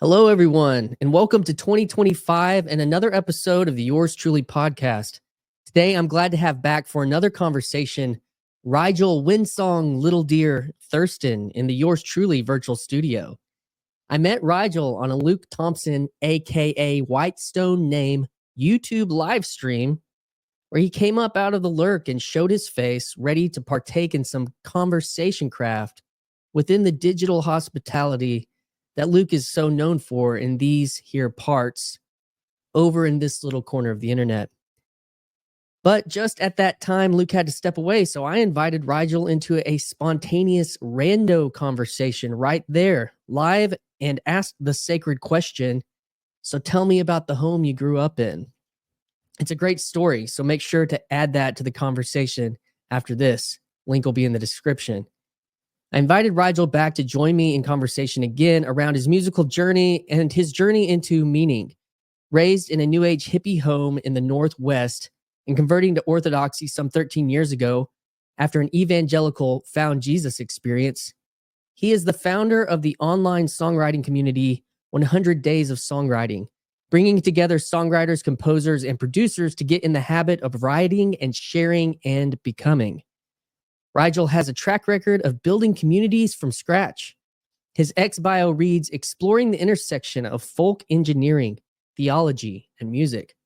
Hello, everyone, and welcome to 2025 and another episode of the Yours Truly podcast. Today, I'm glad to have back for another conversation Rigel Windsong Little Deer Thurston in the Yours Truly virtual studio. I met Rigel on a Luke Thompson, aka Whitestone name, YouTube live stream where he came up out of the lurk and showed his face, ready to partake in some conversation craft within the digital hospitality that Luke is so known for in these here parts over in this little corner of the internet. But just at that time, Luke had to step away, so I invited Rigel into a spontaneous rando conversation right there, live, and asked the sacred question, so tell me about the home you grew up in. It's a great story, so make sure to add that to the conversation after this. Link will be in the description. I invited Rigel back to join me in conversation again around his musical journey and his journey into meaning. Raised in a New Age hippie home in the Northwest and converting to Orthodoxy some 13 years ago after an evangelical found Jesus experience, he is the founder of the online songwriting community 100 Days of Songwriting, bringing together songwriters, composers, and producers to get in the habit of writing and sharing and becoming. Rigel has a track record of building communities from scratch. His ex-bio reads, exploring the intersection of folk engineering, theology, and music.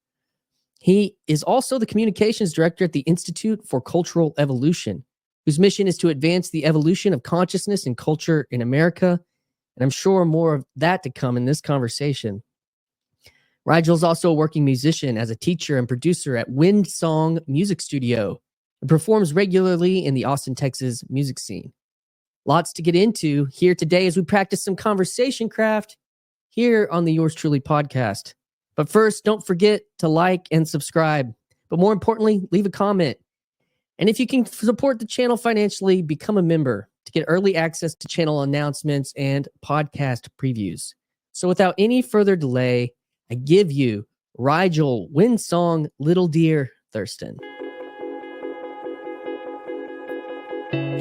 He is also the communications director at the Institute for Cultural Evolution, whose mission is to advance the evolution of consciousness and culture in America. And I'm sure more of that to come in this conversation. Rigel is also a working musician as a teacher and producer at Windsong Music Studio, and performs regularly in the Austin, Texas music scene. Lots to get into here today as we practice some conversation craft here on the Yours Truly podcast. But first, don't forget to like and subscribe. But more importantly, leave a comment. And if you can support the channel financially, become a member to get early access to channel announcements and podcast previews. So without any further delay, I give you Rigel Windsong Little Deer Thurston.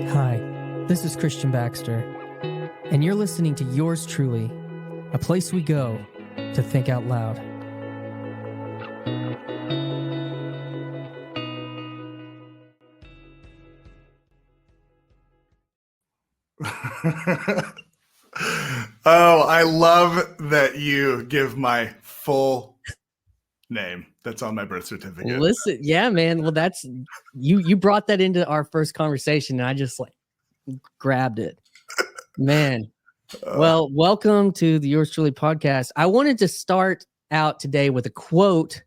Hi, this is Christian Baxter, and you're listening to Yours Truly, a place we go to think out loud. Oh, I love that you give my full name. That's on my birth certificate. Listen, yeah, man. Well, that's you brought that into our first conversation, and I just grabbed it. Man. Well, welcome to the Yours Truly podcast. I wanted to start out today with a quote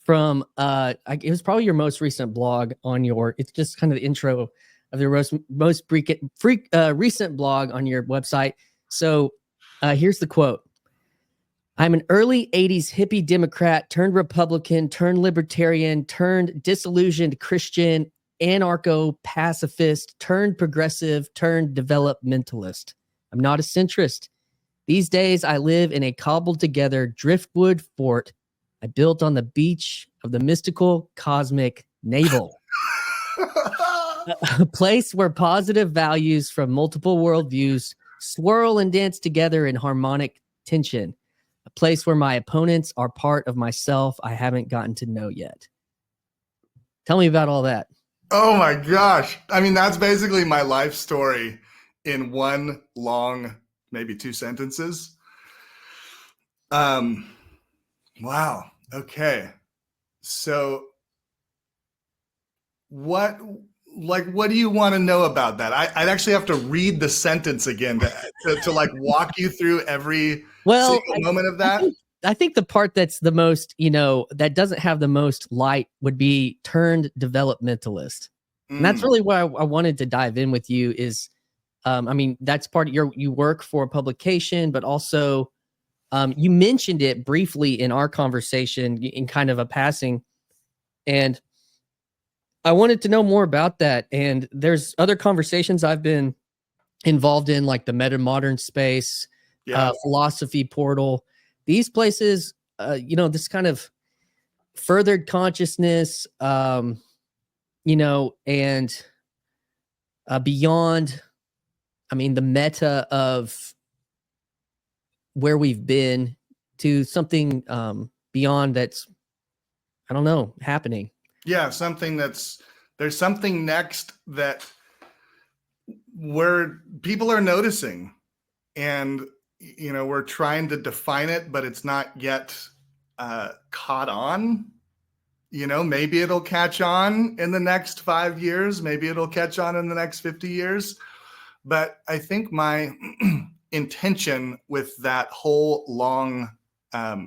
from it was probably your most recent blog on your, it's just kind of the intro of your most recent blog on your website. So here's the quote. I'm an early 80s hippie Democrat turned Republican, turned libertarian, turned disillusioned Christian, anarcho-pacifist, turned progressive, turned developmentalist. I'm not a centrist. These days, I live in a cobbled together driftwood fort I built on the beach of the mystical cosmic navel. A place where positive values from multiple worldviews swirl and dance together in harmonic tension. A place where my opponents are part of myself I haven't gotten to know yet. Tell me about all that. Oh my gosh. I mean, that's basically my life story in one long, maybe two sentences. Wow. Okay. So what do you want to know about that? I'd actually have to read the sentence again to like walk you through every single moment of that. I think the part that's the most, that doesn't have the most light would be turned developmentalist. And that's really what I wanted to dive in with you is, that's part of you work for a publication, but also you mentioned it briefly in our conversation in kind of a passing. And I wanted to know more about that. And there's other conversations I've been involved in, like the meta-modern space, philosophy portal. These places, this kind of furthered consciousness, and beyond, the meta of where we've been to something beyond that's, I don't know, happening. Yeah, there's something next that where people are noticing, and we're trying to define it, but it's not yet caught on. Maybe it'll catch on in the next 5 years, maybe it'll catch on in the next 50 years. But I think my intention with that whole long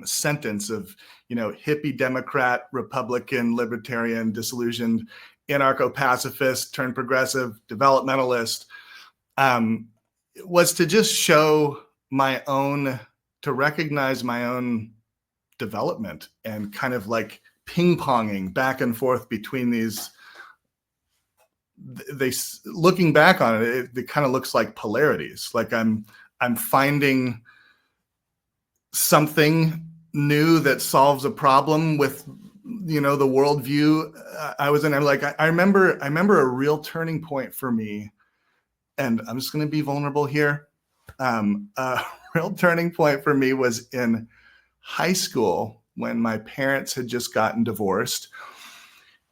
sentence of, hippie, Democrat, Republican, libertarian, disillusioned, anarcho-pacifist, turned progressive, developmentalist, was to just show to recognize my own development, and kind of like ping-ponging back and forth between these. Looking back on it, it kind of looks like polarities. Like I'm finding something new that solves a problem with, the worldview I was in. I remember a real turning point for me, and I'm just going to be vulnerable here. A real turning point for me was in high school, when my parents had just gotten divorced.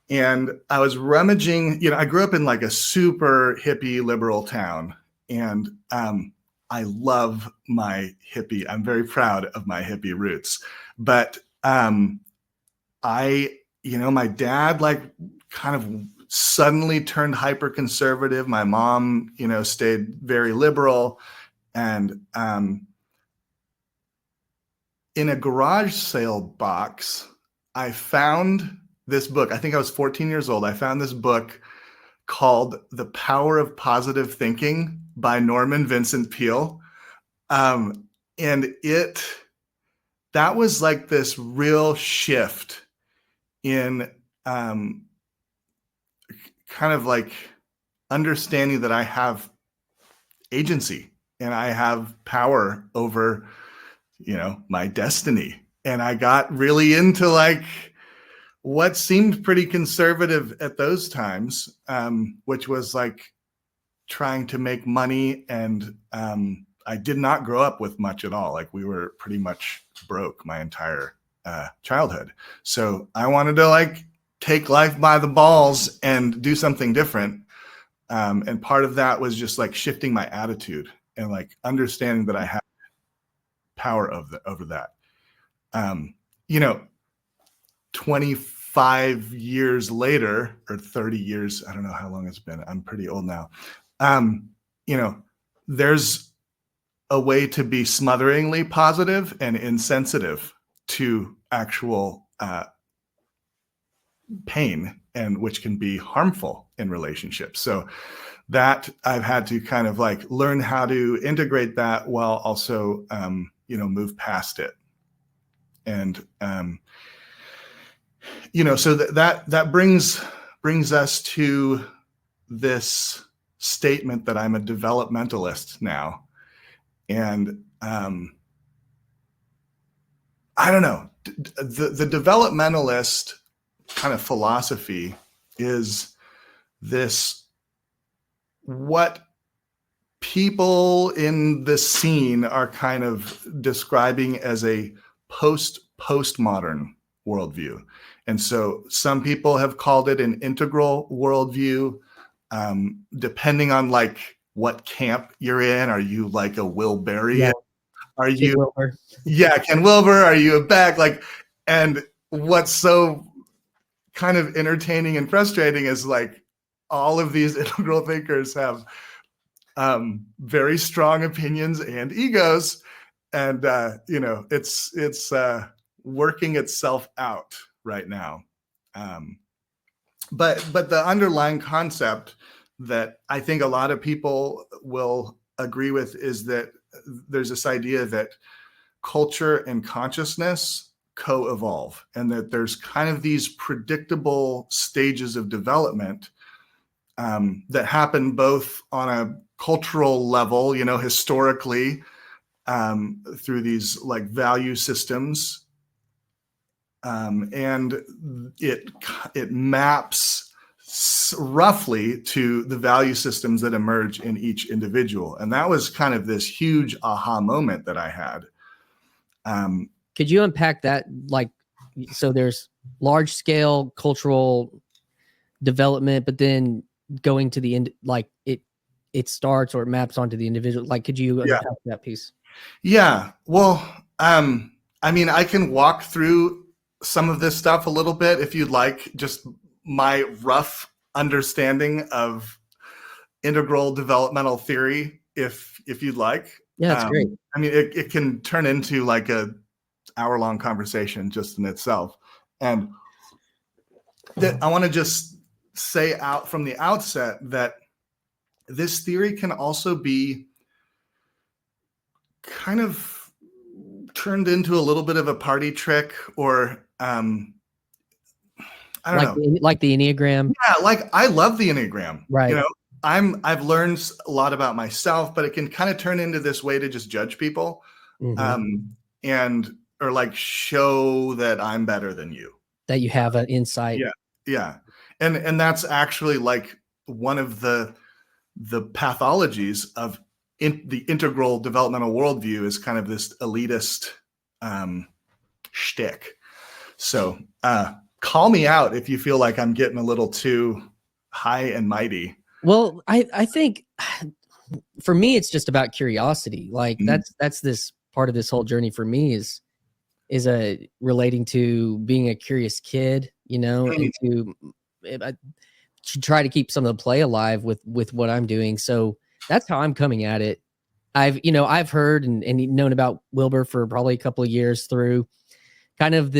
And I was rummaging, I grew up in like a super hippie liberal town, and I love my hippie. I'm very proud of my hippie roots. But my dad kind of suddenly turned hyper conservative. My mom, stayed very liberal. And in a garage sale box, I found this book. I think I was 14 years old. I found this book called The Power of Positive Thinking by Norman Vincent Peale. And that was like this real shift in kind of like understanding that I have agency and I have power over, my destiny. And I got really into what seemed pretty conservative at those times, which was like trying to make money. And I did not grow up with much at all. Like, we were pretty much broke my entire childhood. So I wanted to take life by the balls and do something different. And part of that was just shifting my attitude and understanding that I had power over that. 25 years later, or 30 years, I don't know how long it's been. I'm pretty old now. There's a way to be smotheringly positive and insensitive to actual pain, and which can be harmful in relationships. So that I've had to kind of learn how to integrate that while also, move past it. And, so that brings us to this statement that I'm a developmentalist now. And I don't know, the developmentalist kind of philosophy is this, what people in the scene are kind of describing as a postmodern worldview. And so some people have called it an integral worldview, depending on what camp you're in. Are you a Wilberian? Yeah. Are you Ken Wilber? Yeah, Ken Wilber? Are you a Beck? And what's so kind of entertaining and frustrating is all of these integral thinkers have very strong opinions and egos, and it's working itself out right now. But the underlying concept that I think a lot of people will agree with is that there's this idea that culture and consciousness co-evolve, and that there's kind of these predictable stages of development that happen both on a cultural level, historically, through these value systems, and it maps roughly to the value systems that emerge in each individual. And that was kind of this huge aha moment that I had, Could you unpack that? Like, so there's large scale cultural development, but then going to the end, like it starts or it maps onto the individual. Like, could you unpack that piece? Yeah. Well, I mean, I can walk through some of this stuff a little bit if you'd like, just my rough understanding of integral developmental theory, if you'd like. Yeah, that's great. I mean, it can turn into like a hour-long conversation just in itself. And that I want to just say out from the outset that this theory can also be kind of turned into a little bit of a party trick, or I don't know. Like the Enneagram. Yeah, like I love the Enneagram. Right. You know, I've learned a lot about myself, but it can kind of turn into this way to just judge people, and or like show that I'm better than you. That you have an insight. Yeah. And that's actually like one of the pathologies of the integral developmental worldview is kind of this elitist shtick. So call me out if you feel like I'm getting a little too high and mighty. Well, I think for me, it's just about curiosity. Like that's this part of this whole journey for me is relating to being a curious kid, you know, and to try to keep some of the play alive with what I'm doing. So that's how I'm coming at it. I've heard and known about Wilber for probably a couple of years through kind of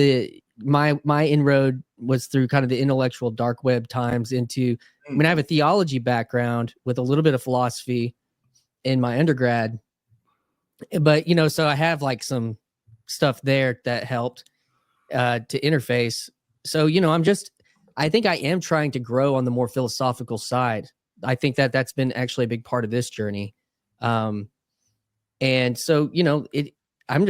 my inroad was through kind of the intellectual dark web times into, I mean, I have a theology background with a little bit of philosophy in my undergrad, but, you know, so I have like some stuff there that helped to interface. So, you know, I think I am trying to grow on the more philosophical side. I think that's been actually a big part of this journey. And so, you know, I'm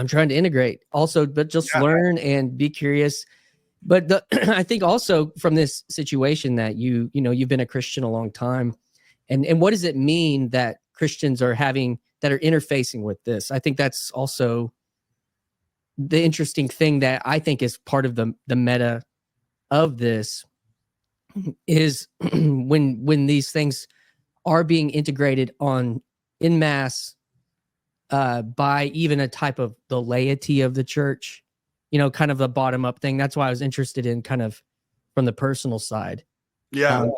trying to integrate also, but just learn and be curious. But I think also from this situation that you've been a Christian a long time, and what does it mean that Christians are interfacing with this? I think that's also the interesting thing that I think is part of the meta of this is when these things are being integrated in mass by even a type of the laity of the church, you know, kind of a bottom up thing. That's why I was interested in kind of from the personal side. Yeah.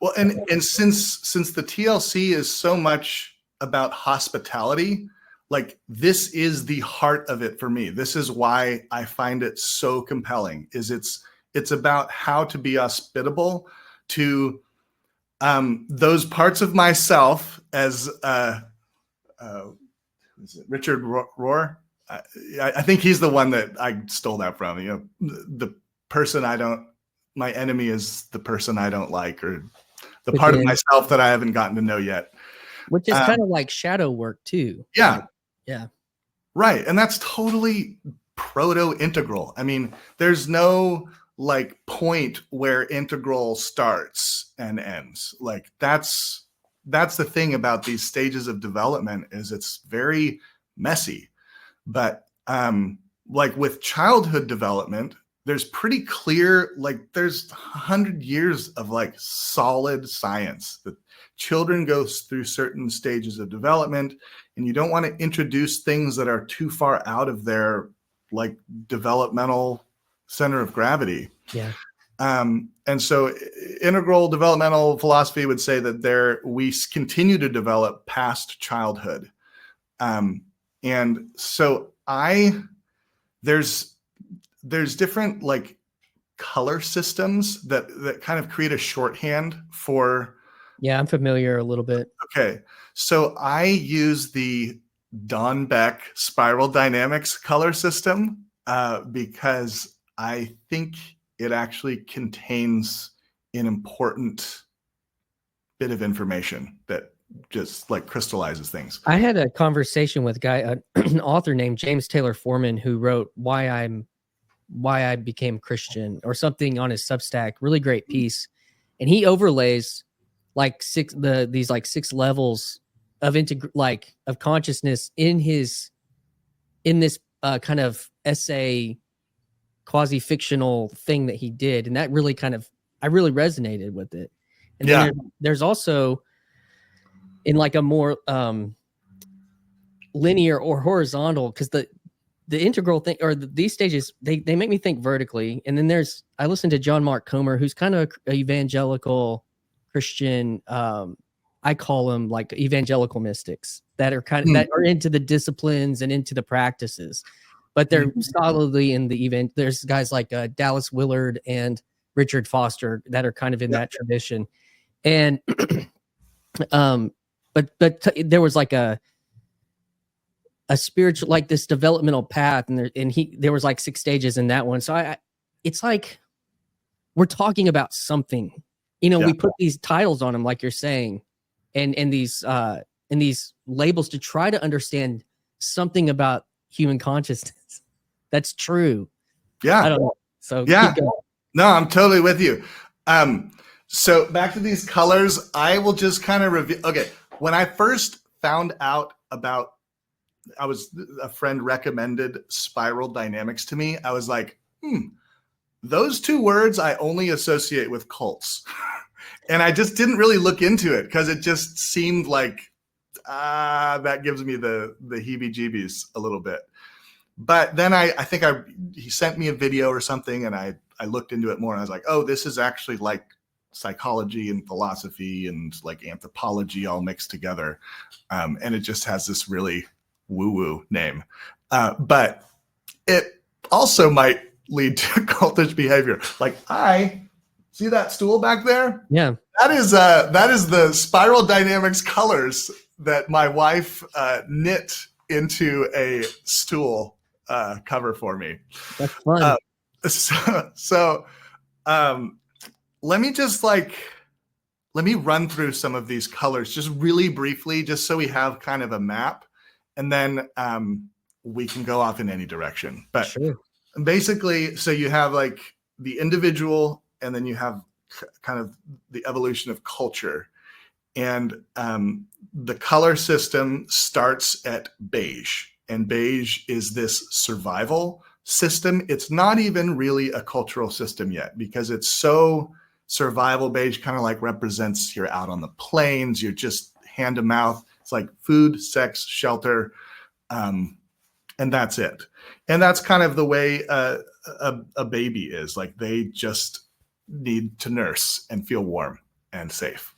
Well, and since the TLC is so much about hospitality, like this is the heart of it for me. This is why I find it so compelling. It's about how to be hospitable to those parts of myself, as is it Richard Rohr? I think he's the one that I stole that from. You know, the person my enemy is the person I don't like, or the part of myself that I haven't gotten to know yet. Which is kind of like shadow work too. Yeah. Yeah. Right. And that's totally proto-integral. I mean, there's no like point where integral starts and ends. Like that's the thing about these stages of development is it's very messy. But like with childhood development, there's pretty clear, like there's 100 years of like solid science that children go through certain stages of development, and you don't want to introduce things that are too far out of their like developmental center of gravity. Yeah. And so integral developmental philosophy would say that we continue to develop past childhood. And so there's different like color systems that kind of create a shorthand for. Yeah, I'm familiar a little bit. Okay. So I use the Don Beck spiral dynamics color system because I think it actually contains an important bit of information that just like crystallizes things. I had a conversation with an author named James Taylor Foreman who wrote Why I Became Christian or something on his Substack. Really great piece. And he overlays like these 6 levels of of consciousness in in this kind of essay, quasi-fictional thing that he did, and that really I really resonated with it. And then there's also in like a more linear or horizontal, because the integral thing, or these stages, they make me think vertically. And then I listened to John Mark Comer, who's kind of an evangelical Christian. I call them like evangelical mystics that are that are into the disciplines and into the practices, but they're solidly in the event. There's guys like Dallas Willard and Richard Foster that are kind of in that tradition. And but there was like a spiritual, like this developmental path, and there was like 6 stages in that one. So it's like we're talking about something, we put these titles on them, like you're saying, and these labels to try to understand something about human consciousness. That's true. Yeah. I don't know. So yeah. keep going. No, I'm totally with you. So back to these colors, I will just kind of review. Okay. When I first found out about, a friend recommended spiral dynamics to me. I was like, those 2 words I only associate with cults. And I just didn't really look into it because it just seemed like, that gives me the heebie-jeebies a little bit. But then I think he sent me a video or something, and I looked into it more, and I was like, oh, this is actually like psychology and philosophy and like anthropology all mixed together. And it just has this really woo-woo name. But it also might lead to cultish behavior. Like, I see that stool back there? Yeah. That is the spiral dynamics colors that my wife knit into a stool cover for me. That's fun. So let me run through some of these colors just really briefly, just so we have kind of a map, and then we can go off in any direction. But sure. Basically, so you have like the individual, and then you have kind of the evolution of culture. And the color system starts at beige, and beige is this survival system. It's not even really a cultural system yet, because it's so survival. Beige kind of like represents you're out on the plains, you're just hand to mouth. It's like food, sex, shelter, and that's it. And that's kind of the way a baby is. Like, they just need to nurse and feel warm and safe,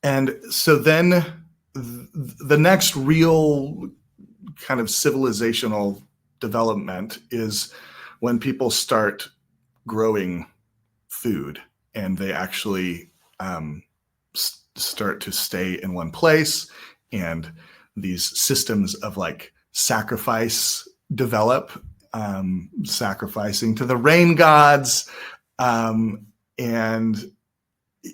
and so then the next real kind of civilizational development is when people start growing food, and they actually start to stay in one place, and these systems of like sacrifice develop, sacrificing to the rain gods, and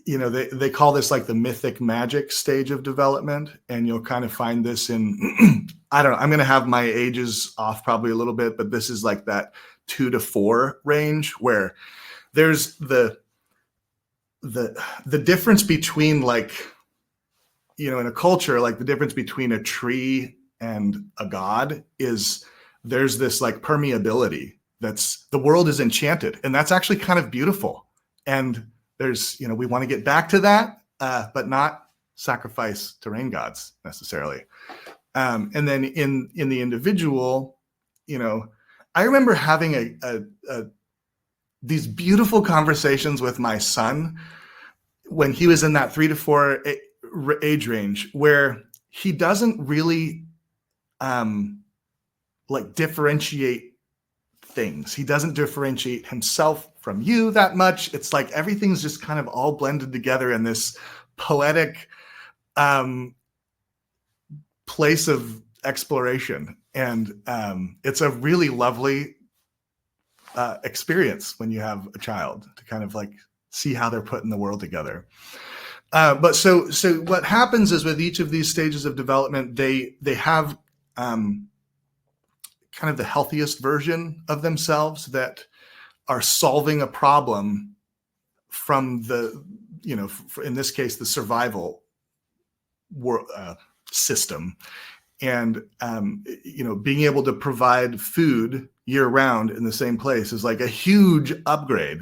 they call this like the mythic magic stage of development. And you'll kind of find this in I don't know, I'm going to have my ages off probably a little bit, but this is like that 2 to 4 range, where there's the difference between, like, in a culture, like the difference between a tree and a god is there's this like permeability. That's, the world is enchanted, and that's actually kind of beautiful. And there's, we want to get back to that, but not sacrifice to rain gods necessarily. And then in the individual, I remember having these beautiful conversations with my son when he was in that 3 to 4 age range, where he doesn't really like differentiate things. He doesn't differentiate himself from you that much. It's like everything's just kind of all blended together in this poetic place of exploration. And it's a really lovely experience when you have a child, to kind of like see how they're putting the world together. But so what happens is, with each of these stages of development, they have kind of the healthiest version of themselves that are solving a problem from the, in this case, the survival system. And being able to provide food year round in the same place is like a huge upgrade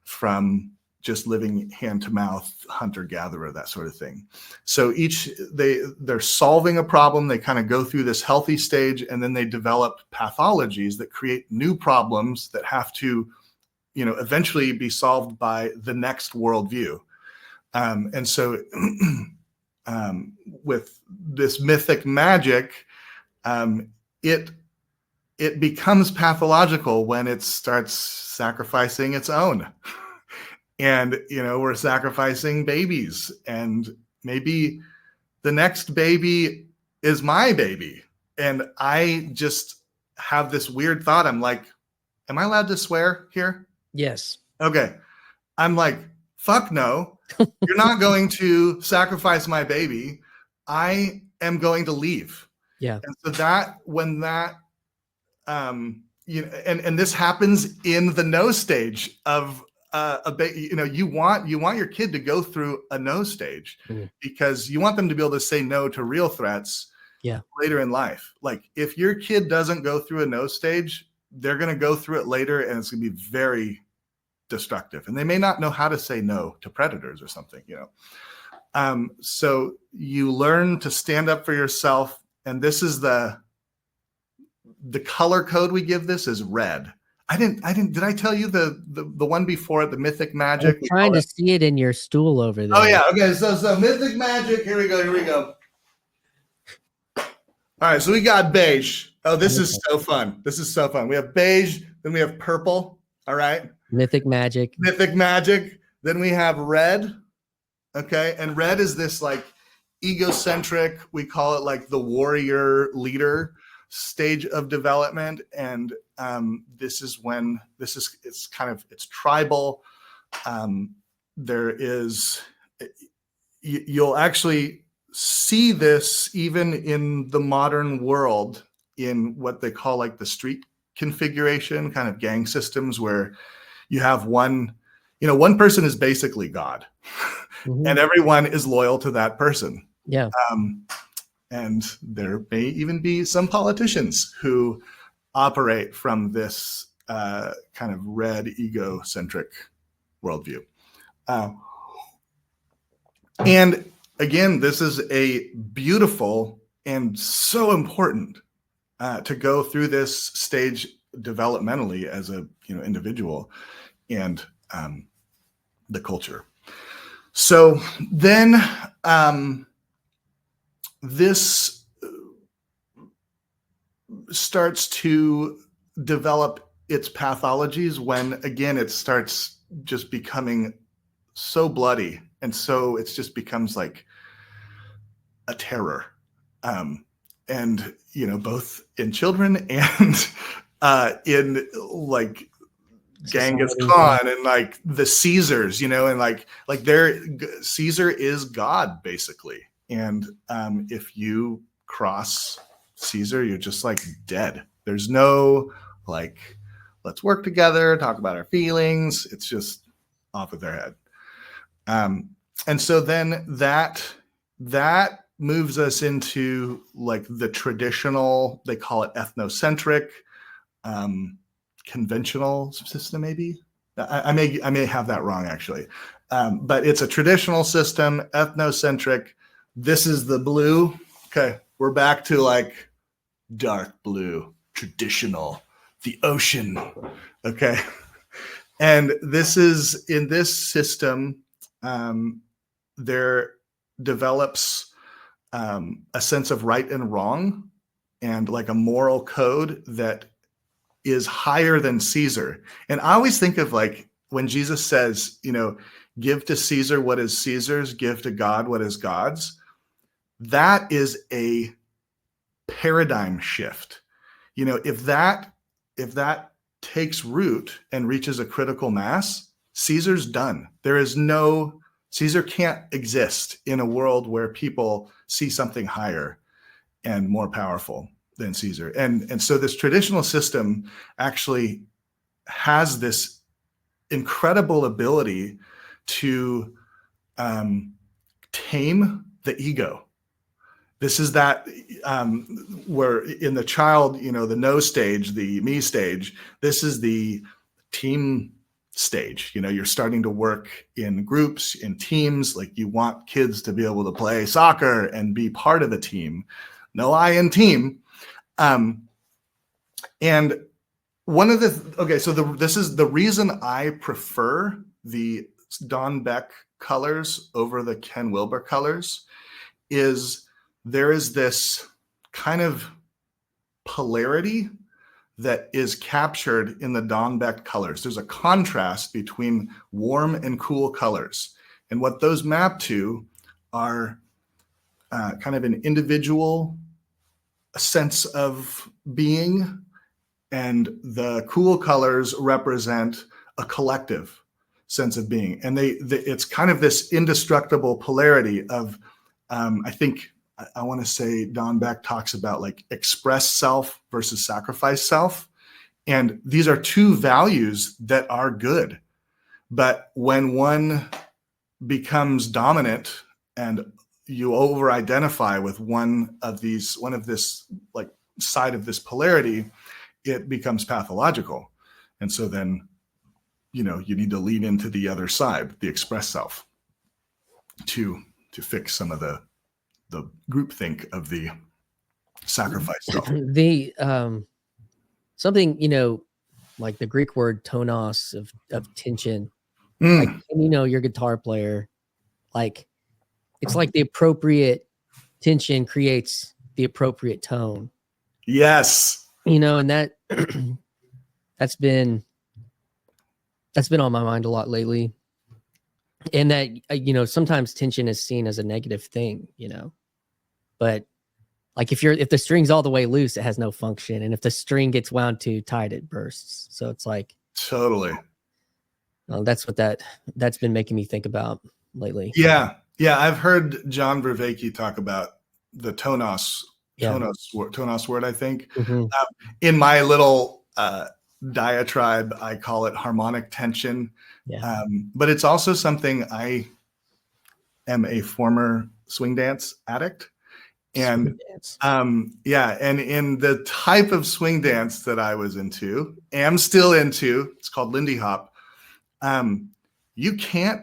from just living hand to mouth, hunter gatherer, that sort of thing. So they're solving a problem. They kind of go through this healthy stage, and then they develop pathologies that create new problems that have to, eventually be solved by the next worldview. And so with this mythic magic, it becomes pathological when it starts sacrificing its own. And, we're sacrificing babies, and maybe the next baby is my baby. And I just have this weird thought. I'm like, am I allowed to swear here? Yes. Okay. I'm like, fuck no. You're not going to sacrifice my baby. I am going to leave. Yeah. And so when that, and this happens in the no stage of you want your kid to go through a no stage, because you want them to be able to say no to real threats later in life. Like, if your kid doesn't go through a no stage, they're going to go through it later, and it's going to be very destructive, and they may not know how to say no to predators or something, so you learn to stand up for yourself. And this is the color code we give this is red. Did I tell you the one before it, the mythic magic? I'm trying to see it in your stool over there. Oh yeah. Okay. So mythic magic. Here we go. All right. So we got beige. Oh, this is so fun. We have beige. Then we have purple. All right. Mythic magic. Then we have red. Okay. And red is this like egocentric, we call it like the warrior leader stage of development. And it's tribal. You'll actually see this even in the modern world in what they call like the street configuration, kind of gang systems, where you have one person is basically God, and everyone is loyal to that person. Yeah. And there may even be some politicians who operate from this kind of red egocentric worldview. And again, this is a beautiful and so important to go through this stage developmentally as a individual and the culture. So then this starts to develop its pathologies when, again, it starts just becoming so bloody. And so it just becomes like a terror. And, both in children and in like Genghis Khan and like the Caesars, and like Caesar is God basically. And if you cross Caesar, you're just like dead. There's no like, let's work together, talk about our feelings. It's just off with their head. And so then that moves us into like the traditional, they call it ethnocentric, conventional system, maybe. I may have that wrong actually. But it's a traditional system, ethnocentric. This is the blue. Okay, we're back to like dark blue, traditional, the ocean. Okay. And this is in this system, there develops a sense of right and wrong and like a moral code that is higher than Caesar. And I always think of like when Jesus says, give to Caesar what is Caesar's, give to God what is God's. That is a paradigm shift. If that takes root and reaches a critical mass, Caesar's done. Caesar can't exist in a world where people see something higher and more powerful than Caesar. And so this traditional system actually has this incredible ability to tame the ego. this is that where in the child, the no stage, the me stage, this is the team stage. You're starting to work in groups, in teams. Like, you want kids to be able to play soccer and be part of a team. No I in team. And one of this is the reason I prefer the Don Beck colors over the Ken Wilber colors, is there is this kind of polarity that is captured in the Don Beck colors. There's a contrast between warm and cool colors. And what those map to are kind of an individual sense of being, and the cool colors represent a collective sense of being. And it's kind of this indestructible polarity of, I think, I want to say Don Beck talks about like express self versus sacrifice self. And these are two values that are good. But when one becomes dominant and you over-identify with one of this like side of this polarity, it becomes pathological. And so then, you need to lean into the other side, the express self, to fix some of the groupthink of the sacrifice self. The something, like the Greek word tonos of tension. Like, your guitar player, like, it's like the appropriate tension creates the appropriate tone. Yes. And that's been on my mind a lot lately. And that, sometimes tension is seen as a negative thing, but like if the string's all the way loose, it has no function. And if the string gets wound too tight, it bursts. So it's like, totally. That's what that's been making me think about lately. Yeah. Yeah. I've heard John Vervaeke talk about the tonos word, I think. Mm-hmm. In my little diatribe, I call it harmonic tension. Yeah. But it's also something, I am a former swing dance addict. And and in the type of swing dance that I was am still into, it's called Lindy Hop. You can't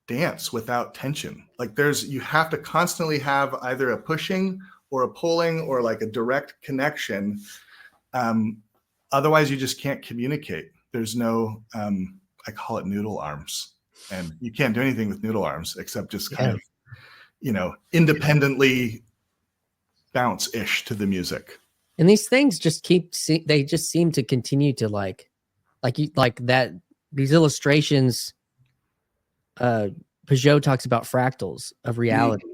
dance without tension. Like, you have to constantly have either a pushing or a pulling or like a direct connection. Otherwise you just can't communicate. There's no, I call it noodle arms, and you can't do anything with noodle arms except just kind of, independently bounce-ish to the music. And these things just they just seem to continue to like that. These illustrations, Peugeot talks about fractals of reality,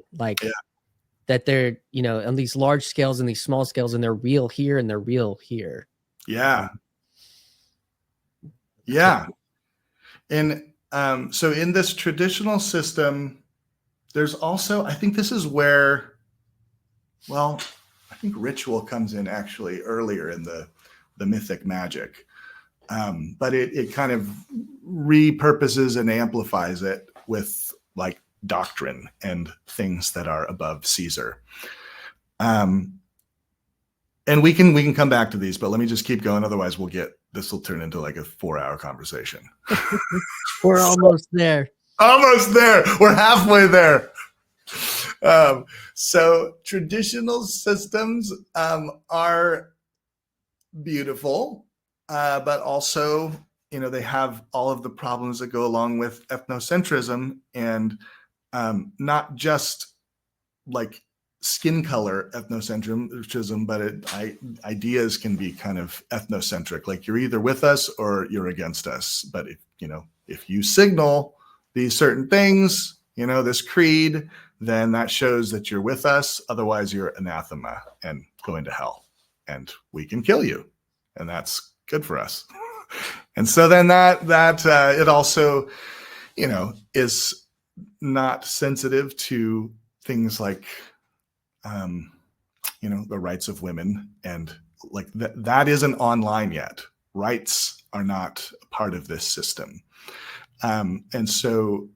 that they're, on these large scales and these small scales, and they're real here and they're real here. Yeah. Yeah. And so in this traditional system, there's also, I think this is where, I think ritual comes in actually earlier in the mythic magic. But it kind of repurposes and amplifies it with like doctrine and things that are above Caesar. And we can come back to these, but let me just keep going. Otherwise this will turn into like a 4-hour conversation. We're almost there. Almost there. We're halfway there. So traditional systems are beautiful, but also, they have all of the problems that go along with ethnocentrism, and not just like skin color ethnocentrism, but ideas can be kind of ethnocentric. Like, you're either with us or you're against us. But if you signal these certain things, this creed, then that shows that you're with us. Otherwise, you're anathema and going to hell, and we can kill you, and that's good for us. And so then that it also, is not sensitive to things like, the rights of women, and like that isn't online yet. Rights are not a part of this system. And so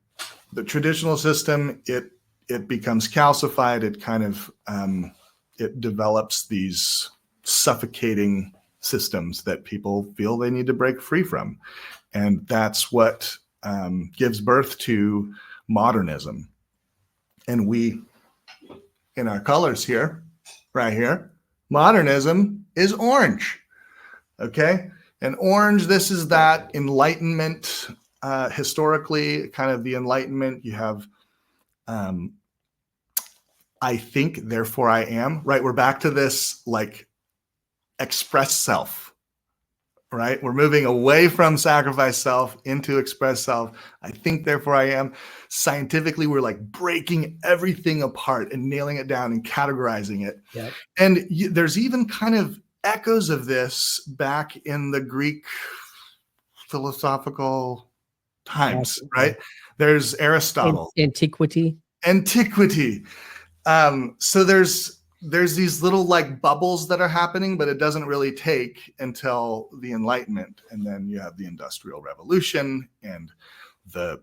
the traditional system, it it becomes calcified. It kind of it develops these suffocating systems that people feel they need to break free from, and that's what gives birth to modernism. And we, in our colors here, right here, modernism is orange. Okay, and orange. This is that Enlightenment. Historically, kind of the Enlightenment. You have I think, therefore I am, right? We're back to this like express self, right? We're moving away from sacrifice self into express self. I think, therefore I am. Scientifically, we're like breaking everything apart and nailing it down and categorizing it. Yep. And there's even kind of echoes of this back in the Greek philosophical times, right? There's Aristotle. Antiquity. So there's these little like bubbles that are happening, but it doesn't really take until the Enlightenment. And then you have the Industrial Revolution and the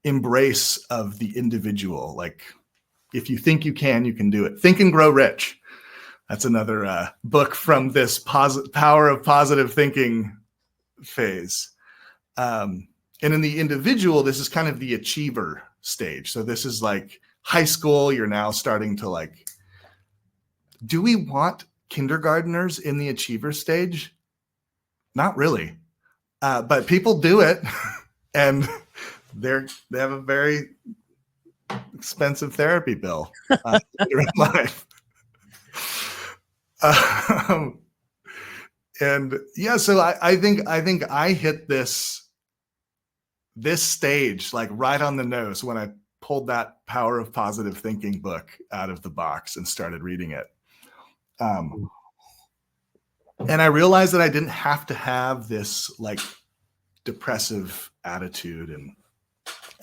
embrace of the individual. Like, if you think you can do it. Think and Grow Rich. That's another book from this power of positive thinking phase. And in the individual, this is kind of the achiever stage. So this is like high school. You're now starting to like, do we want kindergartners in the achiever stage? Not really. But people do it. And they have a very expensive therapy bill later in life. And yeah, so I think I hit this stage like right on the nose when I pulled that Power of Positive Thinking book out of the box and started reading it. And I realized that I didn't have to have this like depressive attitude, and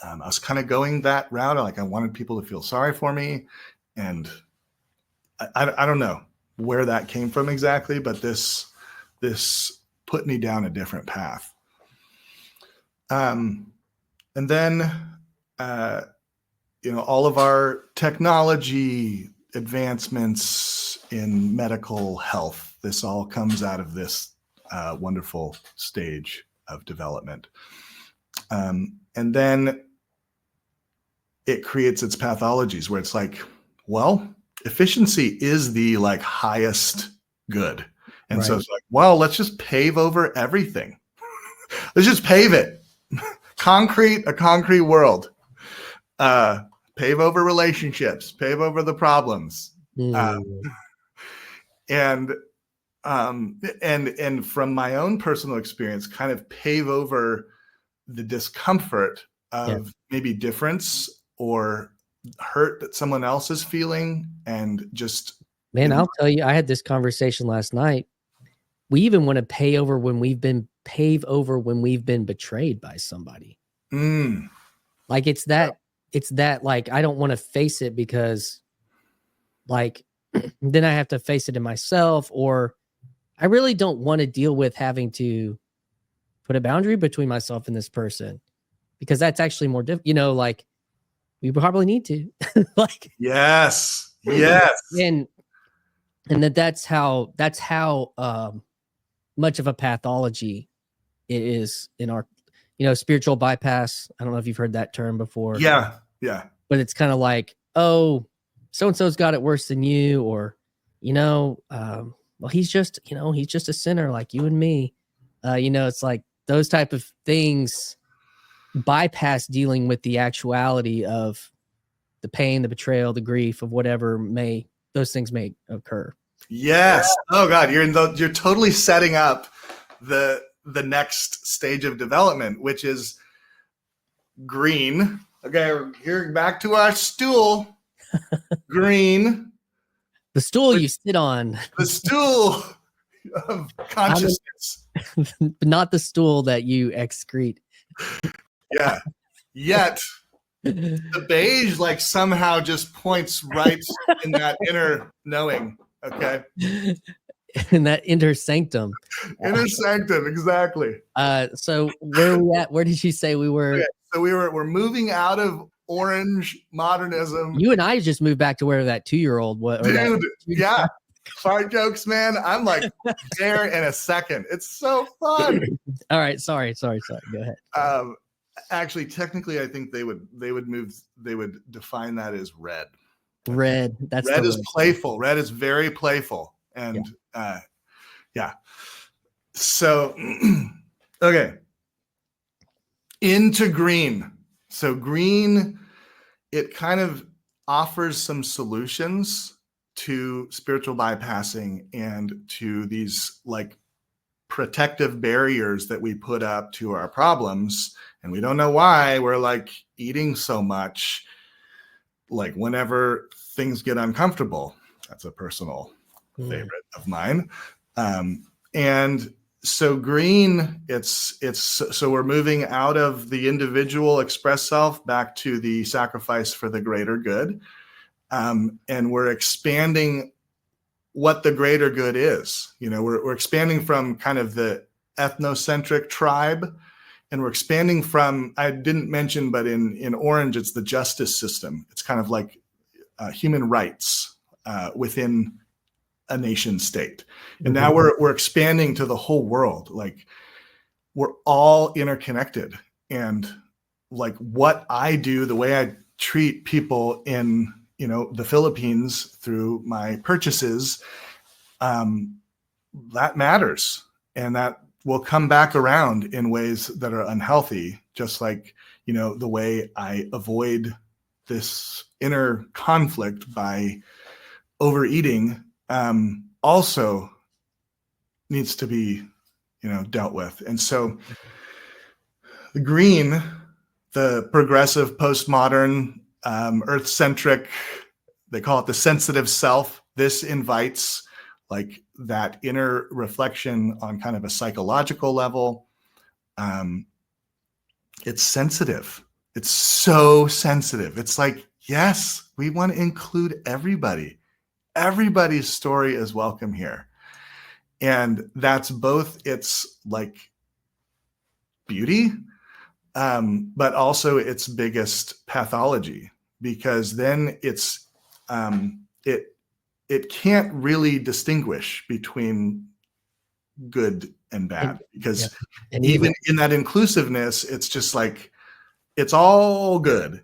I was kind of going that route. Like, I wanted people to feel sorry for me, and I don't know where that came from exactly, but this put me down a different path. And then, all of our technology advancements in medical health, this all comes out of this wonderful stage of development. And then it creates its pathologies where it's like, well, efficiency is the like highest good. And so it's like, well, let's just pave over everything. Let's just pave it. A concrete world. Pave over relationships, pave over the problems. And from my own personal experience, kind of pave over the discomfort of maybe difference or hurt that someone else is feeling. And just, I'll tell you, I had this conversation last night. We even want to pave over when we've been betrayed by somebody. Like it's that like, I don't want to face it because like, then I have to face it in myself, or I really don't want to deal with having to put a boundary between myself and this person, because that's actually more difficult, like we probably need to like, yes. And that's how much of a pathology it is in our, spiritual bypass. I don't know if you've heard that term before. Yeah. But it's kind of like, oh, so-and-so's got it worse than you, or, well, he's just a sinner like you and me. It's like those type of things bypass dealing with the actuality of the pain, the betrayal, the grief of whatever those things may occur. Yes. Oh God, you're totally setting up the next stage of development, which is green. Okay, here back to our stool. Green. The stool you sit on. The stool of consciousness. But not the stool that you excrete. Yeah. Yet the beige like somehow just points right in that inner knowing. Okay. In that inner sanctum. Inner sanctum, exactly. So where are we at? Where did you say we were? Okay. So we're moving out of orange modernism. You and I just moved back to where that 2-year-old was. Dude, yeah. Fart jokes, man. I'm like there in a second. It's so fun. All right. Sorry. Go ahead. Actually, technically, I think they would define that as red. Red. That's red is playful. Red is very playful. And yeah. So, okay. Into green. So green, it kind of offers some solutions to spiritual bypassing and to these like protective barriers that we put up to our problems. And we don't know why we're like eating so much, like whenever things get uncomfortable. That's a personal favorite of mine. And so green, so we're moving out of the individual express self back to the sacrifice for the greater good. And we're expanding what the greater good is. You know, we're expanding from kind of the ethnocentric tribe, and we're expanding from, I didn't mention, but in orange, it's the justice system. It's kind of like human rights within a nation state. And now we're expanding to the whole world. Like we're all interconnected. And like what I do, the way I treat people in, you know, the Philippines through my purchases, that matters. And that will come back around in ways that are unhealthy, just like, you know, the way I avoid this inner conflict by overeating also needs to be, you know, dealt with. And so the green, the progressive, postmodern, earth-centric, they call it the sensitive self. This invites like that inner reflection on kind of a psychological level. It's sensitive. It's so sensitive. It's like, yes, we want to include everybody. Everybody's story is welcome here. And that's both its like beauty, but also its biggest pathology, because then it's it can't really distinguish between good and bad, because and even in that inclusiveness, it's just like it's all good.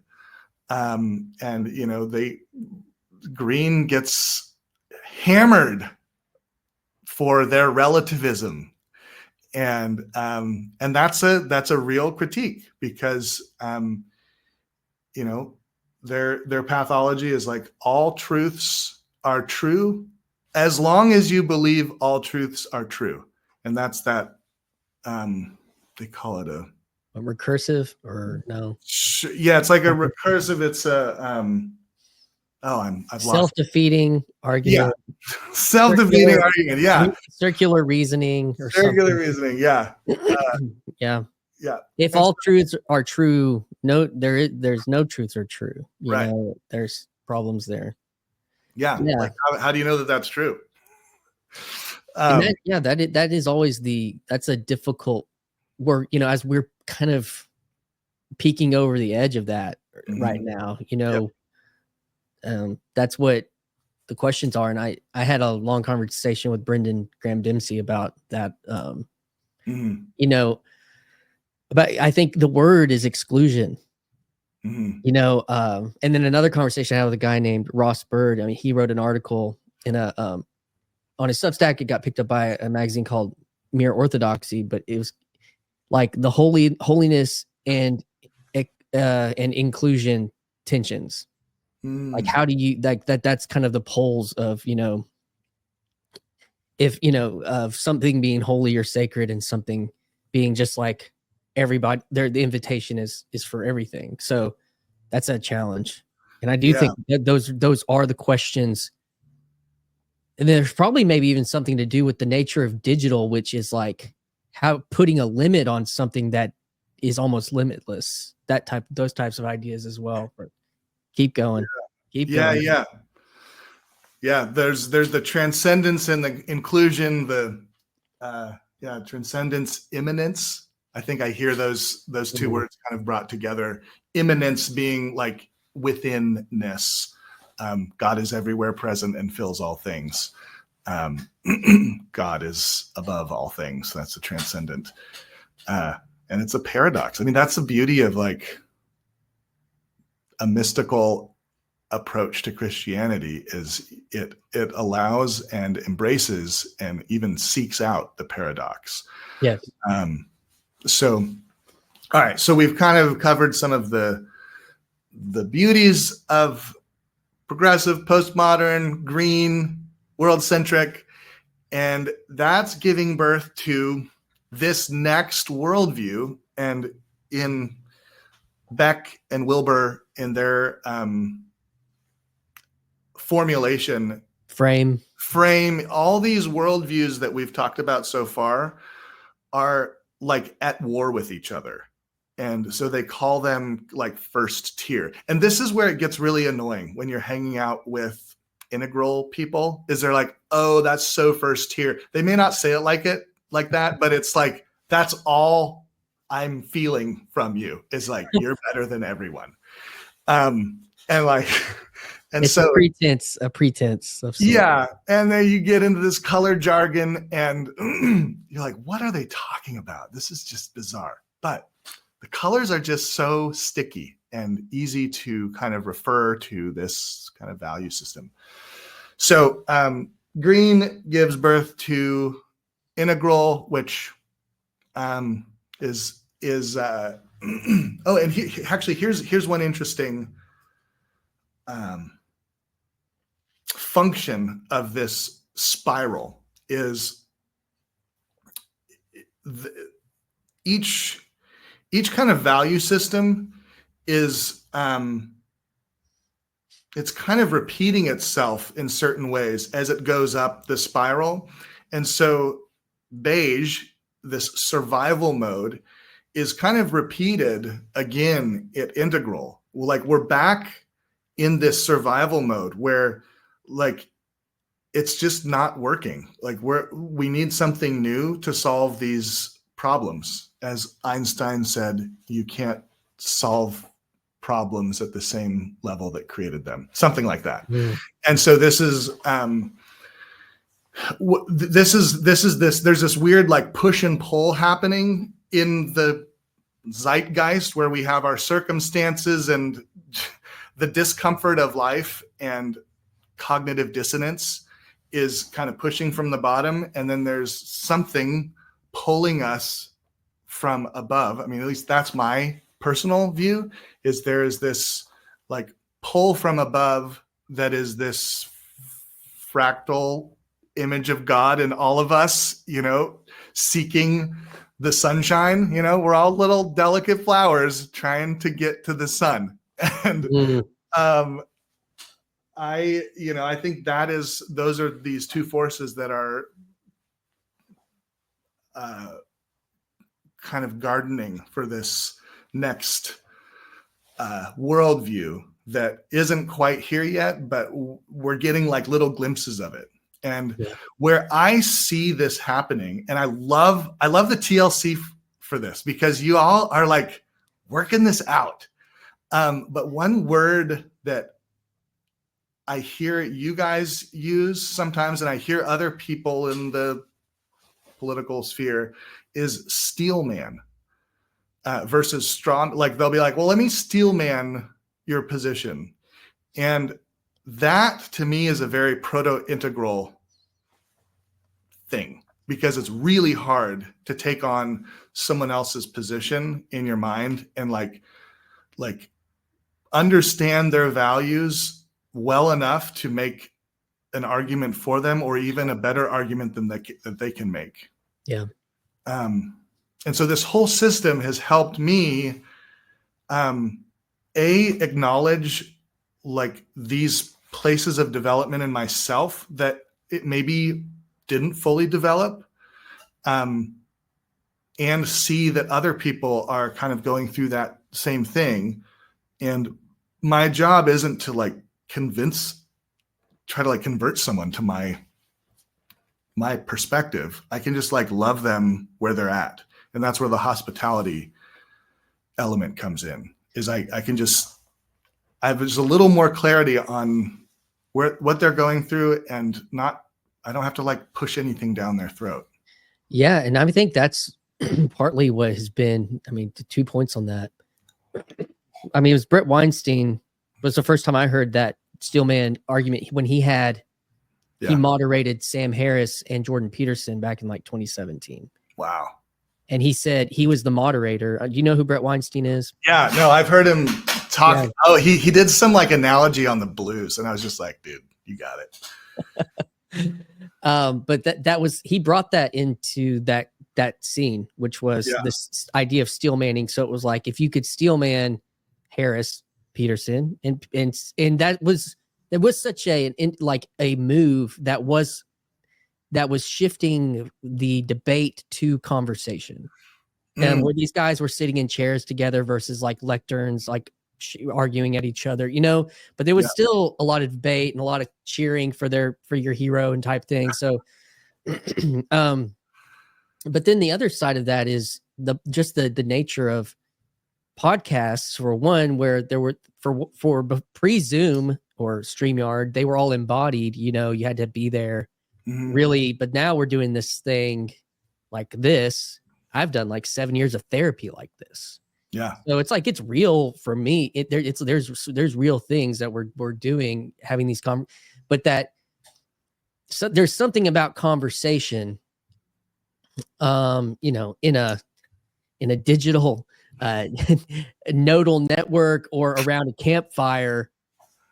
And you know, green gets hammered for their relativism, and that's a real critique, because you know, their pathology is like all truths are true as long as you believe all truths are true. And that's that they call it a recursive, or no? Yeah, it's like a recursive. It's a I've self-defeating argument. Yeah. Self-defeating argument. Yeah. Circular reasoning or circular something. reasoning. Yeah. Yeah. Yeah. If all truths are true, there's no truths are true. You Right. know, there's problems there. Yeah. Like how do you know that that's true? That is always that's a difficult work, you know, as we're kind of peeking over the edge of that right now, you know. That's what the questions are. And I had a long conversation with Brendan Graham Dempsey about that, you know, but I think the word is exclusion, you know, and then another conversation I had with a guy named Ross Bird. I mean, he wrote an article in on his Substack. It got picked up by a magazine called Mere Orthodoxy, but it was like the holiness and inclusion tensions. Like, how do you like that's kind of the poles of, you know, if, you know, of something being holy or sacred and something being just like everybody there. The invitation is for everything. So that's a challenge. And I do think that those are the questions. And there's probably maybe even something to do with the nature of digital, which is like how putting a limit on something that is almost limitless, those types of ideas as well. But keep going. Keep going. Yeah. There's the transcendence and the inclusion, the transcendence, immanence, I think I hear those two Mhm. words kind of brought together. Immanence being like withinness. God is everywhere present and fills all things. God is above all things. That's the transcendent. And it's a paradox. I mean, that's the beauty of like a mystical approach to Christianity, is it allows and embraces and even seeks out the paradox. Yes. So, all right. So we've kind of covered some of the beauties of progressive, postmodern, green, world-centric, and that's giving birth to this next worldview. And in Beck and Wilber, in their formulation, Frame. all these worldviews that we've talked about so far are like at war with each other. And so they call them like first tier. And this is where it gets really annoying when you're hanging out with integral people, is they're like, oh, that's so first tier. They may not say it like that, but it's like, that's all I'm feeling from you, is like, you're better than everyone. And like, and it's so a pretense of yeah. And then you get into this color jargon and you're like, what are they talking about? This is just bizarre. But the colors are just so sticky and easy to kind of refer to this kind of value system. So green gives birth to integral, which is oh, and actually here's one interesting function of this spiral is each kind of value system is it's kind of repeating itself in certain ways as it goes up the spiral. And so beige, this survival mode, is kind of repeated again at integral. Like we're back in this survival mode where like it's just not working. Like we need something new to solve these problems. As Einstein said, you can't solve problems at the same level that created them, something like that. Mm. And so this is there's this weird like push and pull happening in the zeitgeist where we have our circumstances and the discomfort of life and cognitive dissonance is kind of pushing from the bottom, and then there's something pulling us from above. I mean, at least that's my personal view, is there is this like pull from above that is this fractal image of God in all of us, seeking the sunshine. We're all little delicate flowers trying to get to the sun. And I think those are these two forces that are kind of gardening for this next worldview that isn't quite here yet, but we're getting like little glimpses of it. And where I see this happening, and I love the TLC for this, because you all are like working this out. But one word that I hear you guys use sometimes, and I hear other people in the political sphere, is steelman versus strong. Like they'll be like, well, let me steelman your position. And that to me is a very proto-integral thing, because it's really hard to take on someone else's position in your mind and like understand their values well enough to make an argument for them, or even a better argument than that they can make. Yeah. And so this whole system has helped me acknowledge like these places of development in myself that it maybe didn't fully develop, and see that other people are kind of going through that same thing. And my job isn't to like try to like convert someone to my perspective. I can just like love them where they're at And that's where the hospitality element comes in, is I have just a little more clarity on what they're going through, and I don't have to like push anything down their throat. Yeah. And I think that's partly what has been, I mean, 2 points on that. I mean, it was Brett Weinstein was the first time I heard that Steelman argument when he moderated Sam Harris and Jordan Peterson back in like 2017. Wow. And he said he was the moderator. Do you know who Brett Weinstein is? Yeah, no, I've heard him talk. Yeah. Oh, he did some like analogy on the blues, and I was just like, dude, you got it. But that was, he brought that into that scene, which was this idea of steel manning. So it was like, if you could steel man Harris, Peterson, and it was such a move that was shifting the debate to conversation. And where these guys were sitting in chairs together versus like lecterns, like arguing at each other, but there was still a lot of debate and a lot of cheering for your hero and type thing. So, but then the other side of that is the nature of podcasts, for one, where there were for pre-Zoom or StreamYard, they were all embodied, you had to be there really, but now we're doing this thing like this. I've done like 7 years of therapy like this. Yeah. So it's like, it's real for me. There's real things that we're doing, having these but so there's something about conversation, in a digital nodal network or around a campfire,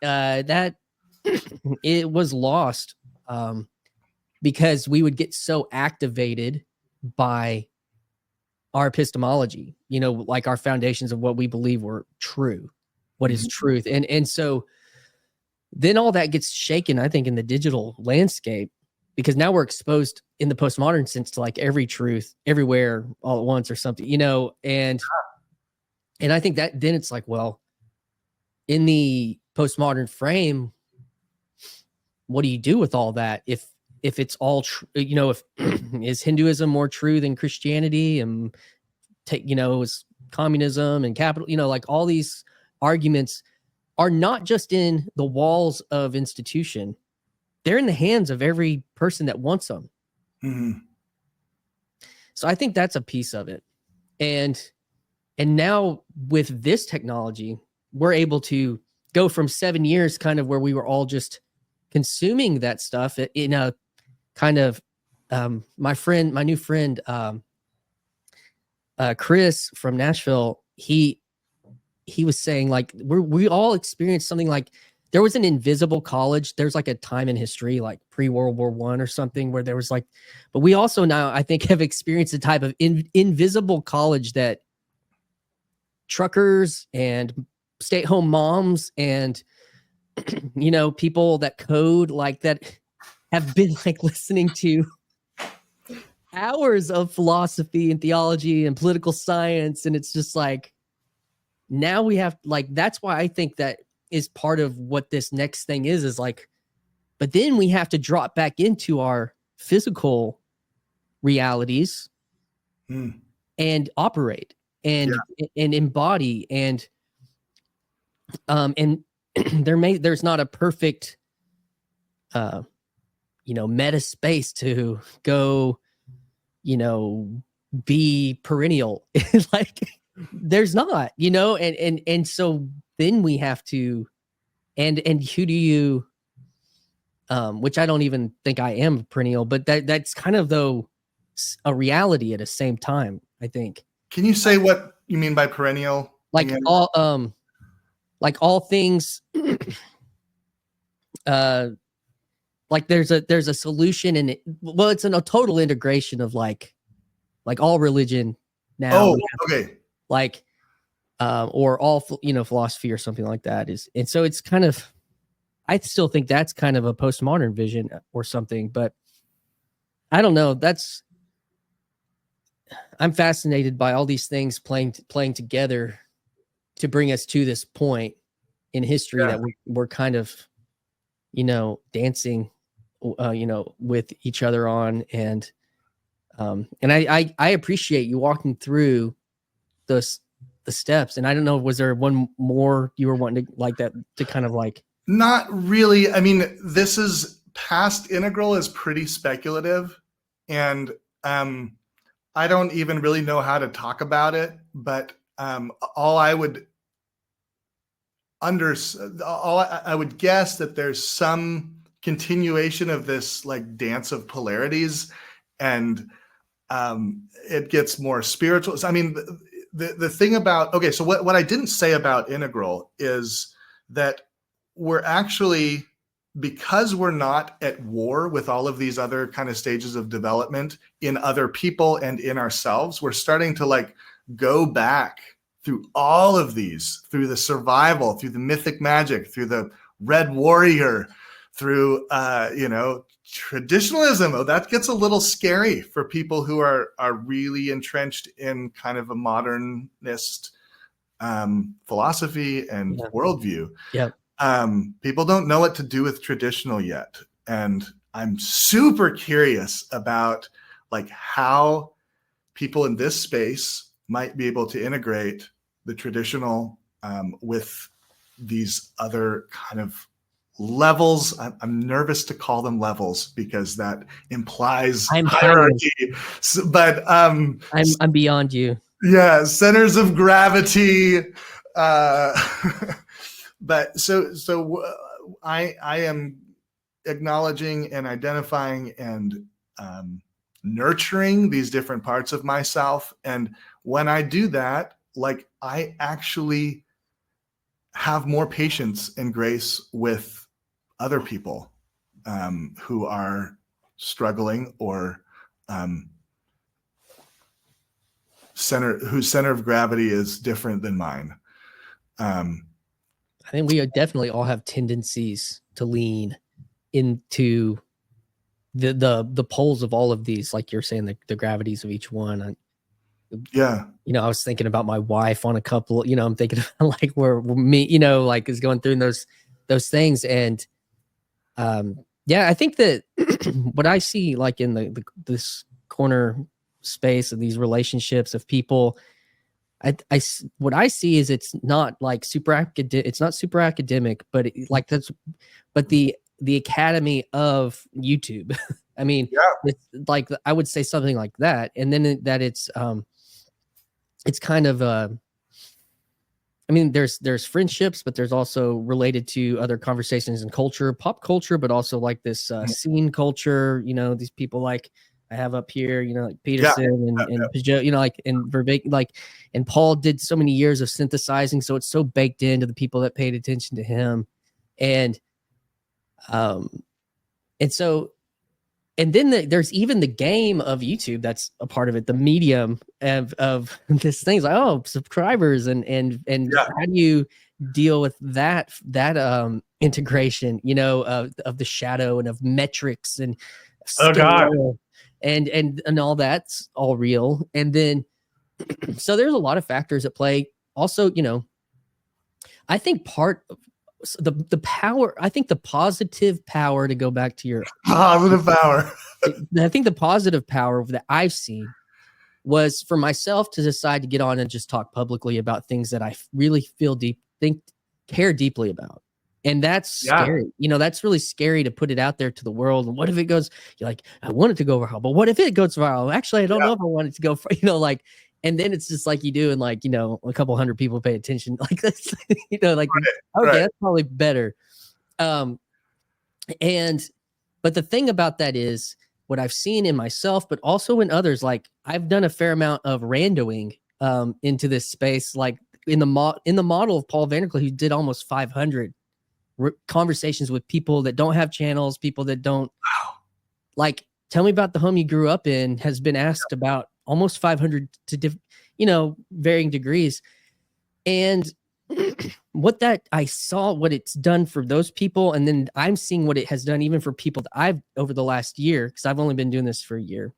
that it was lost, because we would get so activated by our epistemology, like our foundations of what we believe were true, what is truth. And so then all that gets shaken, I think, in the digital landscape, because now we're exposed in the postmodern sense to like every truth everywhere all at once or something, and I think that then it's like, well, in the postmodern frame, what do you do with all that? If it's all true, if is Hinduism more true than Christianity, and is communism and capital, like all these arguments are not just in the walls of institution, they're in the hands of every person that wants them. So I think that's a piece of it. And now with this technology, we're able to go from 7 years kind of where we were all just consuming that stuff in a kind of, my new friend, Chris from Nashville, he was saying like, we all experienced something like, there was an invisible college. There's like a time in history, like pre-World War I or something, where there was like, but we also now, I think, have experienced a type of invisible college that truckers and stay-at-home moms and, people that code like that have been like listening to hours of philosophy and theology and political science. And it's just like, now we have like, that's why I think that is part of what this next thing is like, but then we have to drop back into our physical realities and operate and embody and there's not a perfect meta space to go be perennial. Like there's not, and so then we have to, and who do you, which I don't even think I am perennial, but that's kind of though a reality at the same time, I think. Can you say what you mean by perennial? Like again? All things, like there's a solution in it. Well, it's a total integration of like all religion now. Oh, okay. Like, or all, philosophy or something like that is. And so it's kind of, I still think that's kind of a postmodern vision or something, but I don't know. I'm fascinated by all these things playing together to bring us to this point in history that we're kind of, dancing, with each other on. And And I appreciate you walking through the steps. And I don't know, was there one more you were wanting to like that to kind of like? Not really. I mean, this is past integral is pretty speculative, and I don't even really know how to talk about it. But all I would guess that there's some continuation of this like dance of polarities, and it gets more spiritual. I mean, the thing about, okay, so what I didn't say about integral is that we're actually, because we're not at war with all of these other kind of stages of development in other people and in ourselves, we're starting to like go back through all of these, through the survival, through the mythic magic, through the red warrior, through traditionalism. Oh, that gets a little scary for people who are really entrenched in kind of a modernist philosophy and worldview. Yeah. People don't know what to do with traditional yet. And I'm super curious about like how people in this space might be able to integrate the traditional with these other kind of levels. I'm nervous to call them levels because that implies hierarchy. But I'm beyond you. Yeah, centers of gravity. But so I am acknowledging and identifying and nurturing these different parts of myself. And when I do that, like I actually have more patience and grace with other people who are struggling or whose center of gravity is different than mine. I think we definitely all have tendencies to lean into the poles of all of these, like you're saying, the gravities of each one. Yeah. I was thinking about my wife on a couple, I'm thinking like where me, like is going through those things. And I think that what I see like in this corner space of these relationships of people, what I see is it's not like it's not super academic, but the academy of YouTube. I mean, it's like, I would say something like that. And then that it's kind of, I mean, there's friendships, but there's also related to other conversations and culture, pop culture, but also like this scene culture, these people like I have up here, like Peterson and Peugeot, like, and Verbeek, like, and Paul did so many years of synthesizing. So it's so baked into the people that paid attention to him. And then there's even the game of YouTube that's a part of it, the medium of this thing. Like, oh, subscribers and how do you deal with that integration, of the shadow and of metrics and and all that's all real. And then so there's a lot of factors at play. Also, I think part of the power, I think the positive power, to go back to your positive power, I think the positive power that I've seen was for myself to decide to get on and just talk publicly about things that I really care deeply about. And that's scary. That's really scary to put it out there to the world. And what if it goes, you're like, I want it to go viral, but what if it goes viral? Actually, I don't know if I want it to go, like, and then it's just like you do, and like, a couple hundred people pay attention. Like that's, like, okay, that's probably better. But the thing about that is what I've seen in myself, but also in others, like I've done a fair amount of randoing into this space, like in the model of Paul Vanderklee, who did almost 500 conversations with people that don't have channels, people that don't like, tell me about the home you grew up in, has been asked about almost 500 to varying degrees. And what I saw what it's done for those people, and then I'm seeing what it has done even for people that I've over the last year, because I've only been doing this for a year,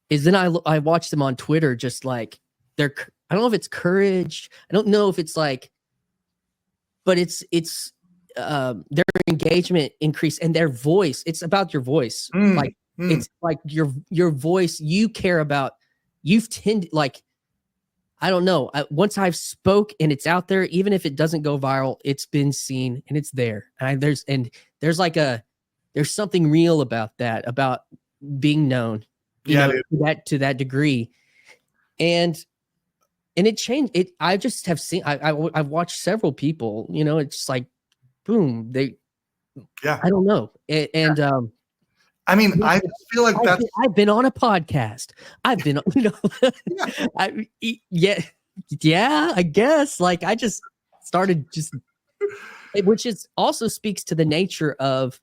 is then I watch them on Twitter, just like I don't know if it's courage, I don't know if it's like, but it's their engagement increase and their voice. It's about your voice. Like It's like your voice, you care about, you've tended, like, I don't know. Once I've spoke and it's out there, even if it doesn't go viral, it's been seen and it's there. And there's something real about that, about being known, to that degree. And it changed it. I just have seen, I've watched several people, it's just like, boom, I don't know. I mean, I feel like I've been on a podcast. I've been, yeah, I guess. Like, I just started which is also speaks to the nature of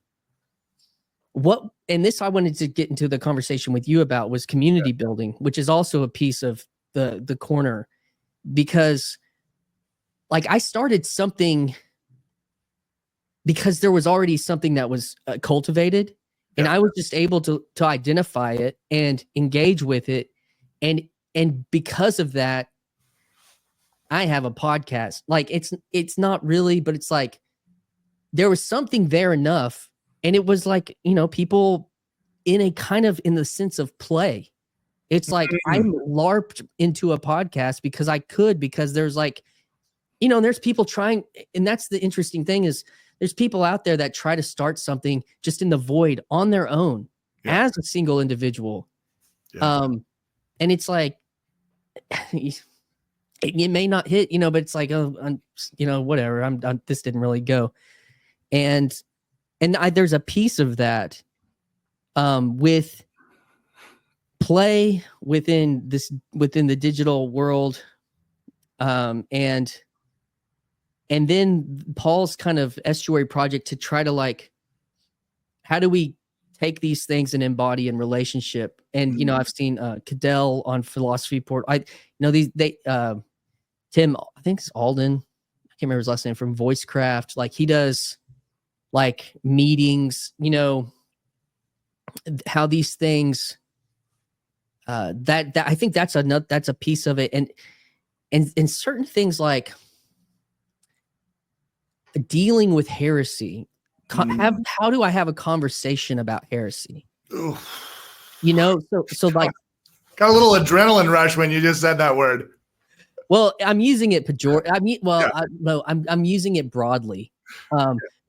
and this I wanted to get into the conversation with you about, was community building, which is also a piece of the corner, because like I started something because there was already something that was cultivated. And I was just able to identify it and engage with it. And because of that, I have a podcast. Like, it's not really, but it's like there was something there enough. And it was like, people in the sense of play. It's like I'm LARPed into a podcast because there's like, there's people trying. And that's the interesting thing, is there's people out there that try to start something just in the void on their own as a single individual. And it's like, it may not hit, but it's like, whatever. This didn't really go. And there's a piece of that with play within the digital world. And then Paul's kind of estuary project to try to, like, how do we take these things and embody in relationship? And, I've seen Cadell on Philosophy Port. Tim, I think it's Alden. I can't remember his last name, from Voicecraft. Like, he does like meetings, how these things, that I think that's a piece of it. And certain things like dealing with heresy. How do I have a conversation about heresy? Oof. So like, got a little adrenaline rush when you just said that word. Well, I'm using it I'm using it broadly,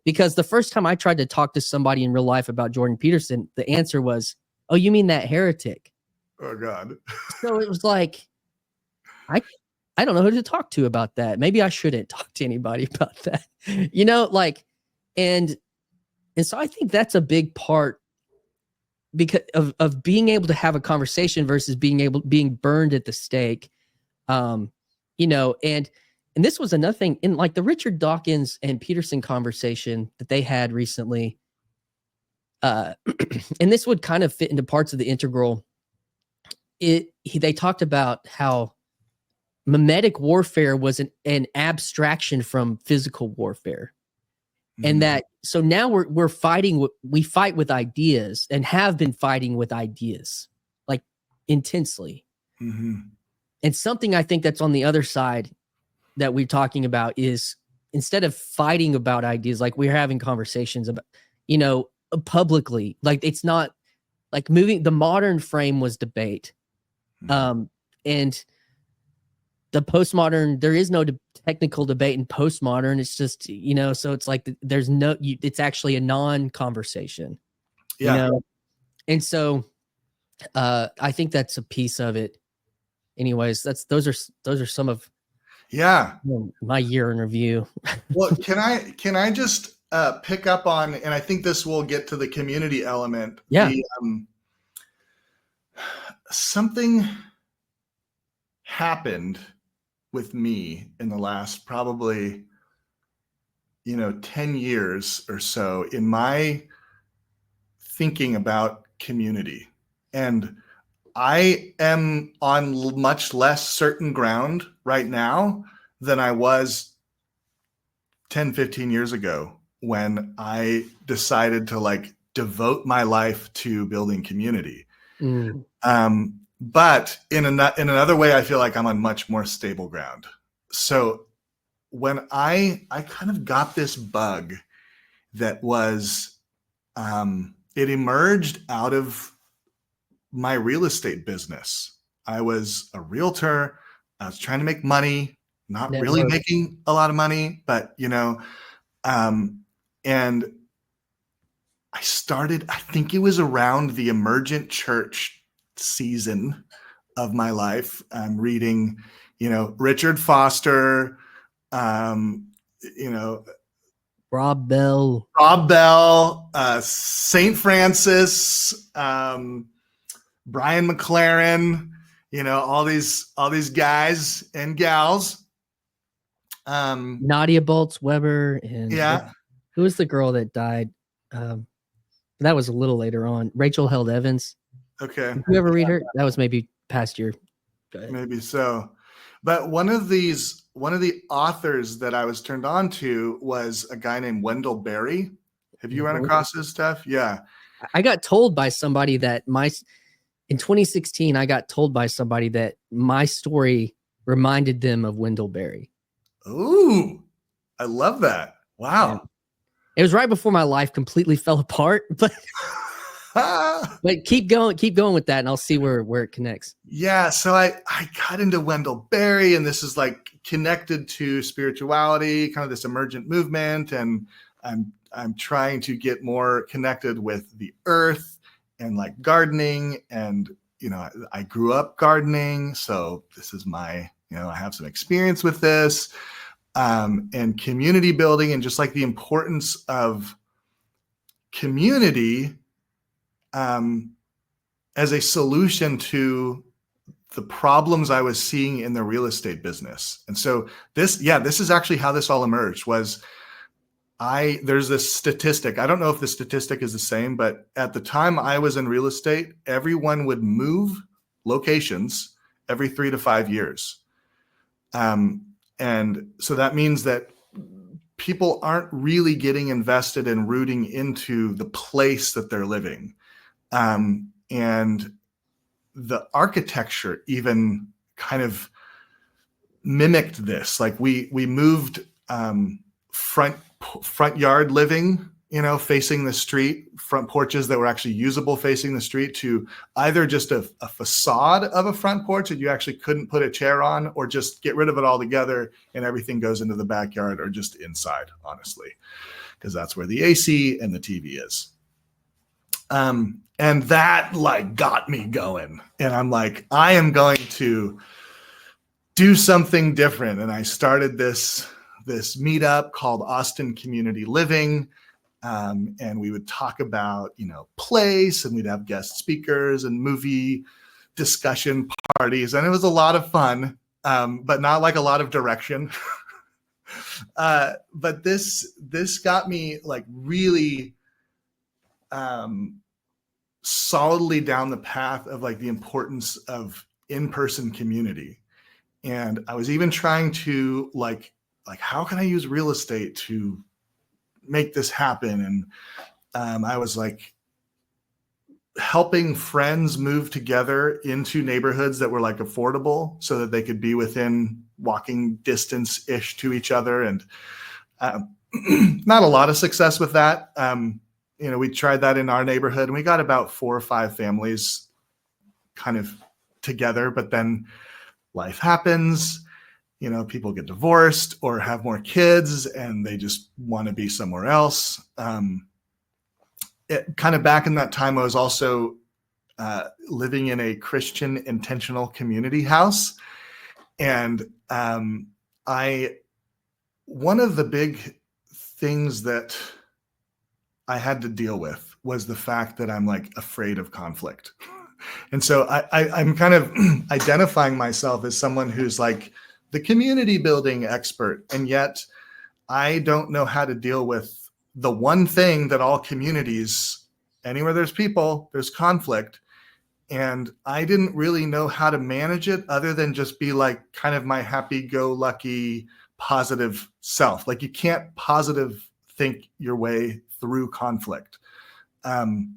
because the first time I tried to talk to somebody in real life about Jordan Peterson, the answer was, "Oh, you mean that heretic?" Oh God! So it was like, I don't know who to talk to about that. Maybe I shouldn't talk to anybody about that, and so I think that's a big part, because of being able to have a conversation versus being burned at the stake. And this was another thing in like the Richard Dawkins and Peterson conversation that they had recently. And this would kind of fit into parts of the integral. They talked about how mimetic warfare was an abstraction from physical warfare. And that, so now we're fighting, we fight with ideas, and have been fighting with ideas, like, intensely. And something I think that's on the other side that we're talking about is, instead of fighting about ideas, like, we're having conversations about, publicly, like, it's not like the modern frame was debate. And the postmodern, there is no technical debate in postmodern. It's just, so it's like there's it's actually a non-conversation, And so I think that's a piece of it. Anyways, those are some of my year in review. Well, can I just pick up on, and I think this will get to the community element. Something happened with me in the last probably 10 years or so in my thinking about community. And I am on much less certain ground right now than I was 10, 15 years ago, when I decided to, like, devote my life to building community. But in another way, I feel like I'm on much more stable ground. So when I kind of got this bug that was it emerged out of my real estate business. I was a realtor. I was trying to make money, not really Network. making a lot of money, but and I think it was around the emergent church season of my life. I'm reading, Richard Foster, you know, Rob Bell. St. Francis, Brian McLaren, all these guys and gals. Nadia Boltz Weber. And Yeah. who was the girl that died? That was a little later on. Rachel Held Evans. Okay. Did you ever read her? That was maybe past year. Maybe so. But one of the authors that I was turned on to was a guy named Wendell Berry. Have you run across his stuff? Yeah. I got told by somebody that in 2016, I got told by somebody that my story reminded them of Wendell Berry. Ooh, I love that. Wow. And it was right before my life completely fell apart, but keep going with that, and I'll see where it connects. Yeah, so I got into Wendell Berry, and this is like connected to spirituality, kind of this emergent movement, and I'm trying to get more connected with the earth and like gardening, and I grew up gardening, so this is my I have some experience with this, and community building, and just like the importance of community as a solution to the problems I was seeing in the real estate business. And so this is actually how this all emerged. There's this statistic. I don't know if the statistic is the same, but at the time I was in real estate, everyone would move locations every 3 to 5 years. And so that means that people aren't really getting invested in rooting into the place that they're living. And the architecture even kind of mimicked this. Like we moved front yard living, facing the street, front porches that were actually usable facing the street, to either just a facade of a front porch that you actually couldn't put a chair on, or just get rid of it altogether and everything goes into the backyard, or just inside, honestly, because that's where the AC and the TV is. And that like got me going, and I'm like, I am going to do something different. And I started this meetup called Austin Community Living. And we would talk about, place, and we'd have guest speakers and movie discussion parties. And it was a lot of fun, but not like a lot of direction. But this got me like really, solidly down the path of like the importance of in-person community. And I was even trying to like how can I use real estate to make this happen? And I was like helping friends move together into neighborhoods that were like affordable, so that they could be within walking distance ish to each other. And not a lot of success with that. We tried that in our neighborhood, and we got about 4 or 5 families kind of together, but then life happens, people get divorced or have more kids, and they just want to be somewhere else. Kind of back in that time, I was also living in a Christian intentional community house. And one of the big things that I had to deal with was the fact that I'm like afraid of conflict. And so I'm kind of identifying myself as someone who's like the community building expert. And yet I don't know how to deal with the one thing that all communities, anywhere there's people, there's conflict. And I didn't really know how to manage it, other than just be like kind of my happy-go-lucky positive self. Like you can't positive think your way through conflict, and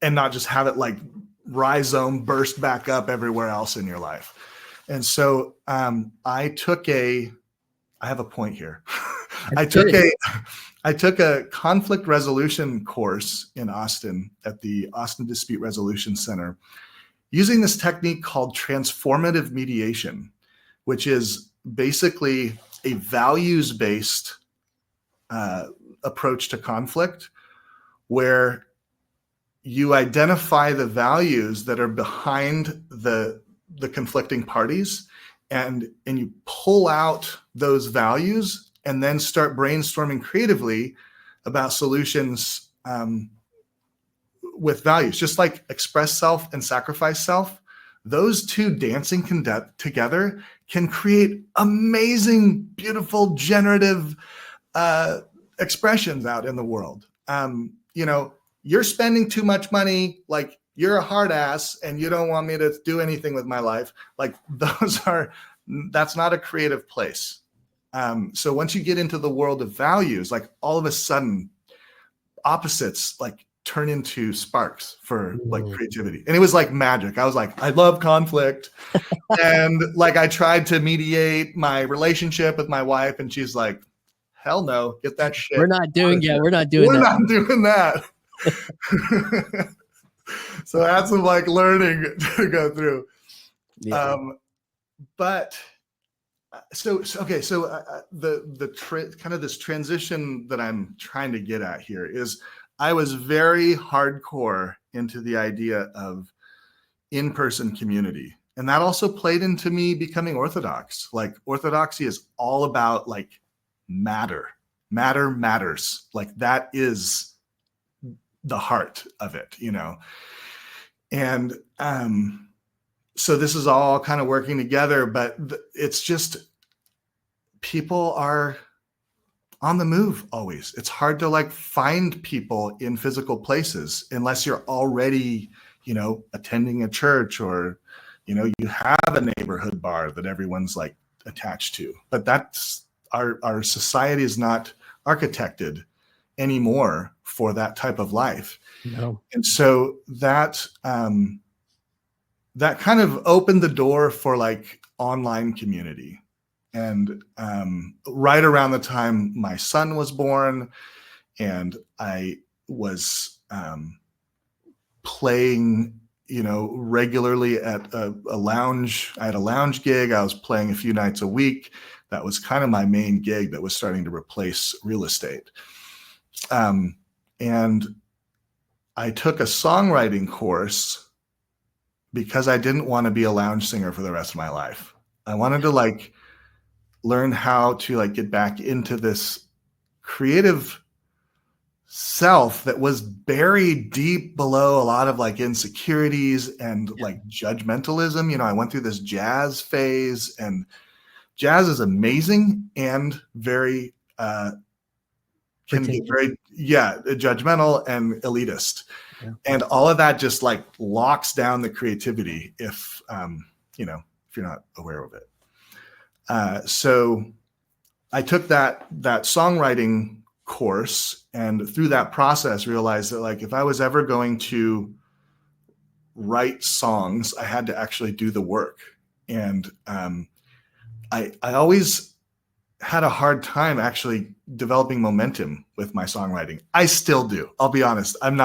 not just have it like rhizome burst back up everywhere else in your life. And so I have a point here. I took I took a conflict resolution course in Austin at the Austin Dispute Resolution Center using this technique called transformative mediation, which is basically a values-based approach to conflict, where you identify the values that are behind the conflicting parties, and you pull out those values and then start brainstorming creatively about solutions with values. Just like express self and sacrifice self, those two dancing together can create amazing, beautiful, generative expressions out in the world. You're spending too much money, like you're a hard ass and you don't want me to do anything with my life. Like that's not a creative place. So once you get into the world of values, like all of a sudden opposites like turn into sparks for like creativity. And it was like magic. I was like, I love conflict. And like, I tried to mediate my relationship with my wife and she's like, hell no, get that shit. We're not doing that. We're not doing that. So I had some like learning to go through. Yeah. Kind of this transition that I'm trying to get at here is I was very hardcore into the idea of in-person community. And that also played into me becoming Orthodox. Like orthodoxy is all about like matter matters. Like that is the heart of it, And so this is all kind of working together, but it's just people are on the move always. It's hard to like find people in physical places unless you're already, attending a church or, you have a neighborhood bar that everyone's like attached to. But that's our society is not architected anymore for that type of life. No. And so that kind of opened the door for like online community. And right around the time my son was born, and I was playing, regularly at a lounge. I had a lounge gig. I was playing a few nights a week. That was kind of my main gig that was starting to replace real estate. And I took a songwriting course because I didn't want to be a lounge singer for the rest of my life. I wanted to like learn how to like get back into this creative self that was buried deep below a lot of like insecurities and like judgmentalism. I went through this jazz phase, and jazz is amazing and very can be very judgmental and elitist. Yeah. And all of that just like locks down the creativity if you're not aware of it. So I took that songwriting course, and through that process realized that like if I was ever going to write songs, I had to actually do the work. And I always had a hard time actually developing momentum with my songwriting. I still do. I'll be honest. I'm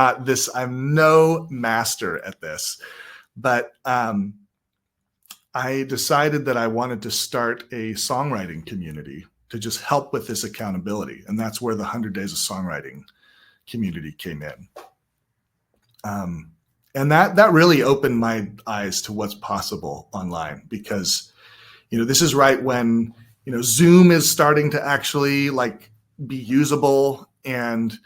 no master at this, but I decided that I wanted to start a songwriting community to just help with this accountability. And that's where the 100 Days of Songwriting community came in. And that really opened my eyes to what's possible online, because, this is right when, Zoom is starting to actually like be usable. And,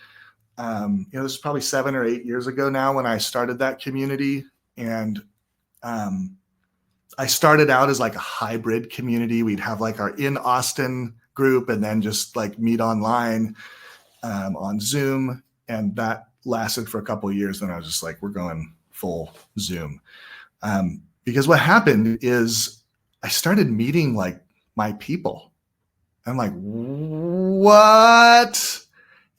this is probably 7 or 8 years ago now when I started that community. And, I started out as like a hybrid community. We'd have like our in Austin group and then just like meet online on Zoom. And that lasted for a couple of years. And I was just like, we're going full Zoom. Because what happened is I started meeting like my people. I'm like, what?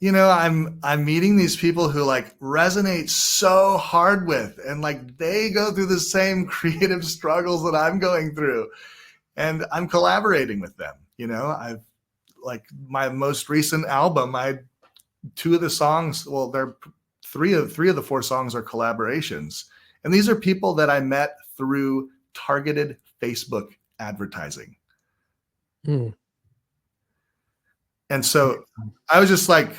I'm meeting these people who like resonate so hard with, and like they go through the same creative struggles that I'm going through, and I'm collaborating with them. I've like my most recent album, I two of the songs, well, they're three of the four songs are collaborations. And these are people that I met through targeted Facebook advertising. Hmm. And so I was just like,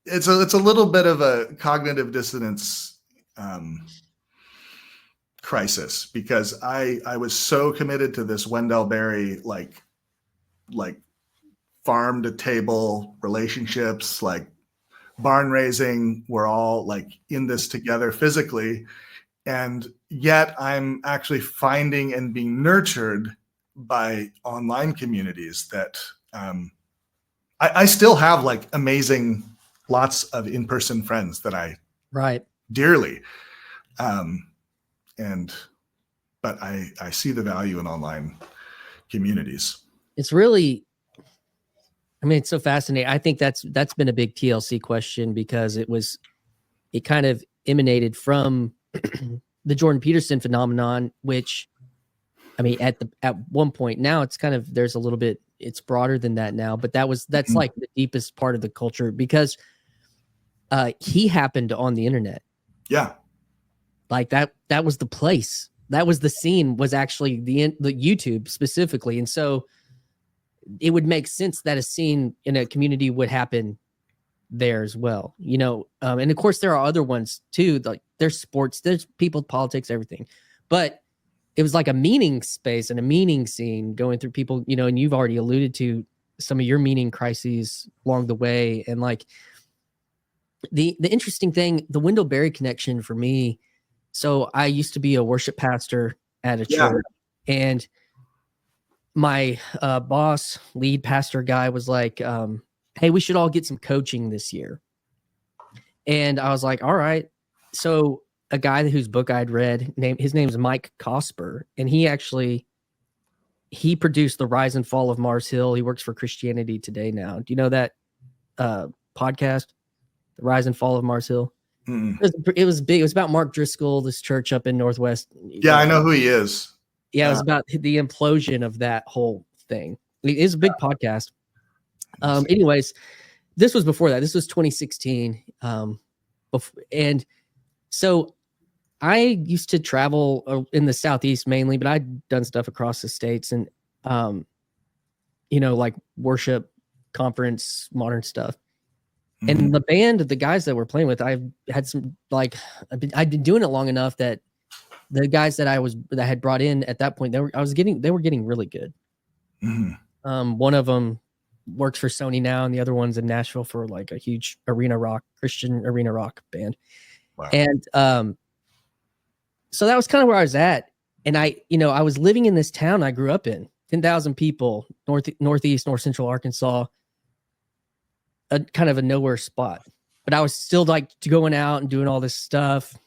it's a little bit of a cognitive dissonance crisis, because I was so committed to this Wendell Berry, like farm to table relationships, like barn raising. We're all like in this together physically. And yet I'm actually finding and being nurtured by online communities that I still have like amazing, lots of in-person friends that I dearly. But I see the value in online communities. It's really, I mean, it's so fascinating. I think that's been a big TLC question, because it kind of emanated from the Jordan Peterson phenomenon, which, I mean, at one point, now it's kind of, there's a little bit, it's broader than that now, but that's like the deepest part of the culture, because he happened on the internet. Yeah. Like that was the place. That was the scene, was actually the YouTube specifically. And so it would make sense that a scene in a community would happen there as well, you know. And of course there are other ones too, like there's sports, there's people, politics, everything, but it was like a meaning space and a meaning scene going through people, you know. And you've already alluded to some of your meaning crises along the way. And like the interesting thing, the Wendell Berry connection for me. So I used to be a worship pastor at a church, and my boss, lead pastor guy, was like, hey, we should all get some coaching this year. And I was like, all right. So a guy whose book I'd read, his name's Mike Cosper, and he produced The Rise and Fall of Mars Hill. He works for Christianity Today now. Do you know that podcast, The Rise and Fall of Mars Hill? It was big. It was about Mark Driscoll, this church up in Northwest. Yeah, I know who he is. Yeah, it was about the implosion of that whole thing. It's a big podcast. Anyways, this was before that. This was 2016. And so I used to travel in the Southeast mainly, but I'd done stuff across the states, and you know, like worship, conference, modern stuff. And the band, the guys that we're playing with, I've had some, like, I'd been doing it long enough that the guys that I had brought in at that point, they were getting really good. One of them works for Sony now, and the other one's in Nashville for like a huge Christian arena rock band. Wow. And so that was kind of where I was at. And I was living in this town I grew up in, 10,000 people, north central Arkansas, a kind of a nowhere spot. But I was still like going out and doing all this stuff.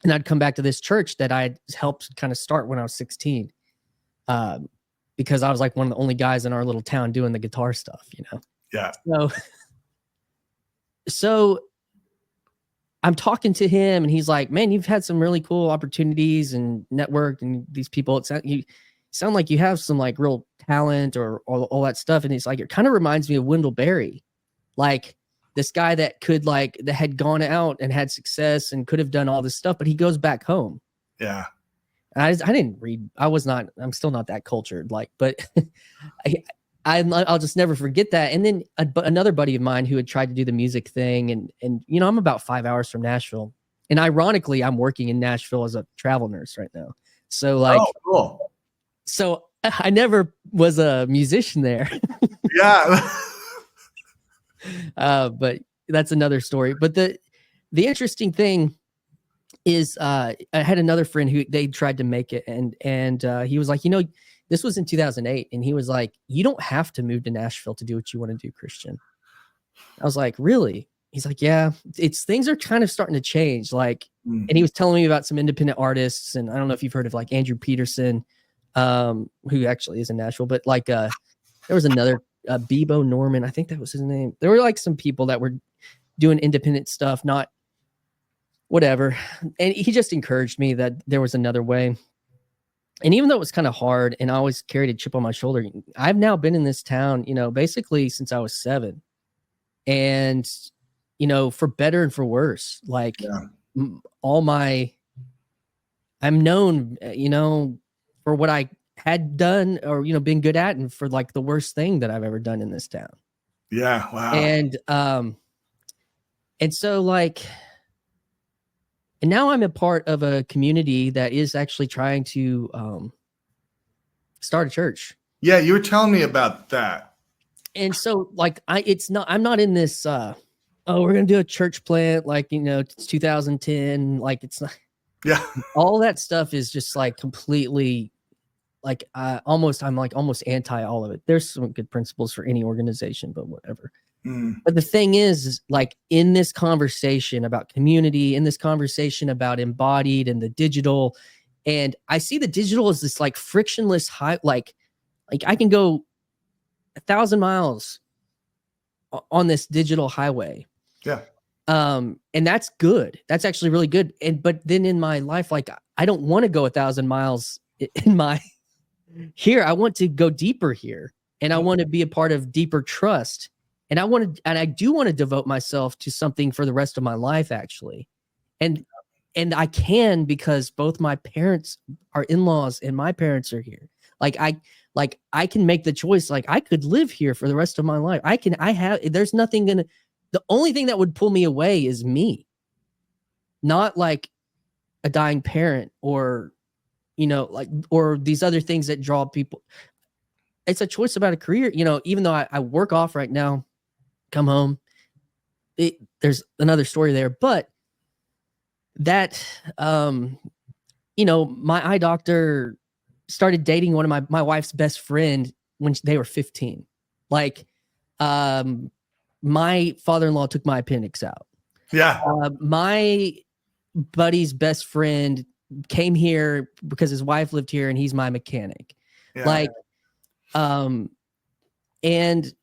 And I'd come back to this church that I helped kind of start when I was 16. Because I was like one of the only guys in our little town doing the guitar stuff, you know? Yeah. So I'm talking to him, and he's like, man, you've had some really cool opportunities and networked, and these people, you sound like you have some like real talent or all that stuff. And he's like, it kind of reminds me of Wendell Berry. Like this guy that had gone out and had success and could have done all this stuff, but he goes back home. Yeah. I didn't read. I'm still not that cultured. Like, but I'll just never forget that. And then another buddy of mine who had tried to do the music thing, and you know, I'm about 5 hours from Nashville, and ironically, I'm working in Nashville as a travel nurse right now. So like, oh, cool. So I never was a musician there. Yeah. But that's another story. But the interesting thing is I had another friend who they tried to make it, and he was like, you know, this was in 2008, and he was like, you don't have to move to Nashville to do what you want to do, Christian. I was like, really? He's like, yeah, things are kind of starting to change. Like, and he was telling me about some independent artists, and I don't know if you've heard of like Andrew Peterson, who actually is in Nashville, but like there was another Bebo Norman, I think that was his name. There were like some people that were doing independent stuff, not whatever. And he just encouraged me that there was another way. And even though it was kind of hard, and I always carried a chip on my shoulder, I've now been in this town, you know, basically since I was 7. and, you know, for better and for worse, like I'm known, you know, for what I had done or, you know, been good at, and for like the worst thing that I've ever done in this town. Yeah. Wow. And so like, and now I'm a part of a community that is actually trying to start a church. Yeah, you were telling me about that. And so like I'm not in this we're gonna do a church plant, like, you know, it's 2010. Like, it's not, all that stuff is just like completely like I'm almost anti all of it. There's some good principles for any organization, but whatever. But the thing is like, in this conversation about community, in this conversation about embodied and the digital, and I see the digital as this like frictionless high, like I can go 1,000 miles on this digital highway. Yeah. And that's good. That's actually really good. But then in my life, like, I don't want to go 1,000 miles in my here. I want to go deeper here, and I want to be a part of deeper trust. And I do want to devote myself to something for the rest of my life, actually. And I can, because both my parents are in-laws and my parents are here. Like I can make the choice. Like, I could live here for the rest of my life. There's nothing the only thing that would pull me away is me, not like a dying parent or, you know, like, or these other things that draw people. It's a choice about a career, you know, even though I work off right now, come home. There's another story there, but that, you know, my eye doctor started dating one of my wife's best friend when they were 15. Like, my father-in-law took my appendix out. Yeah. My buddy's best friend came here because his wife lived here, and he's my mechanic. Yeah. Like, and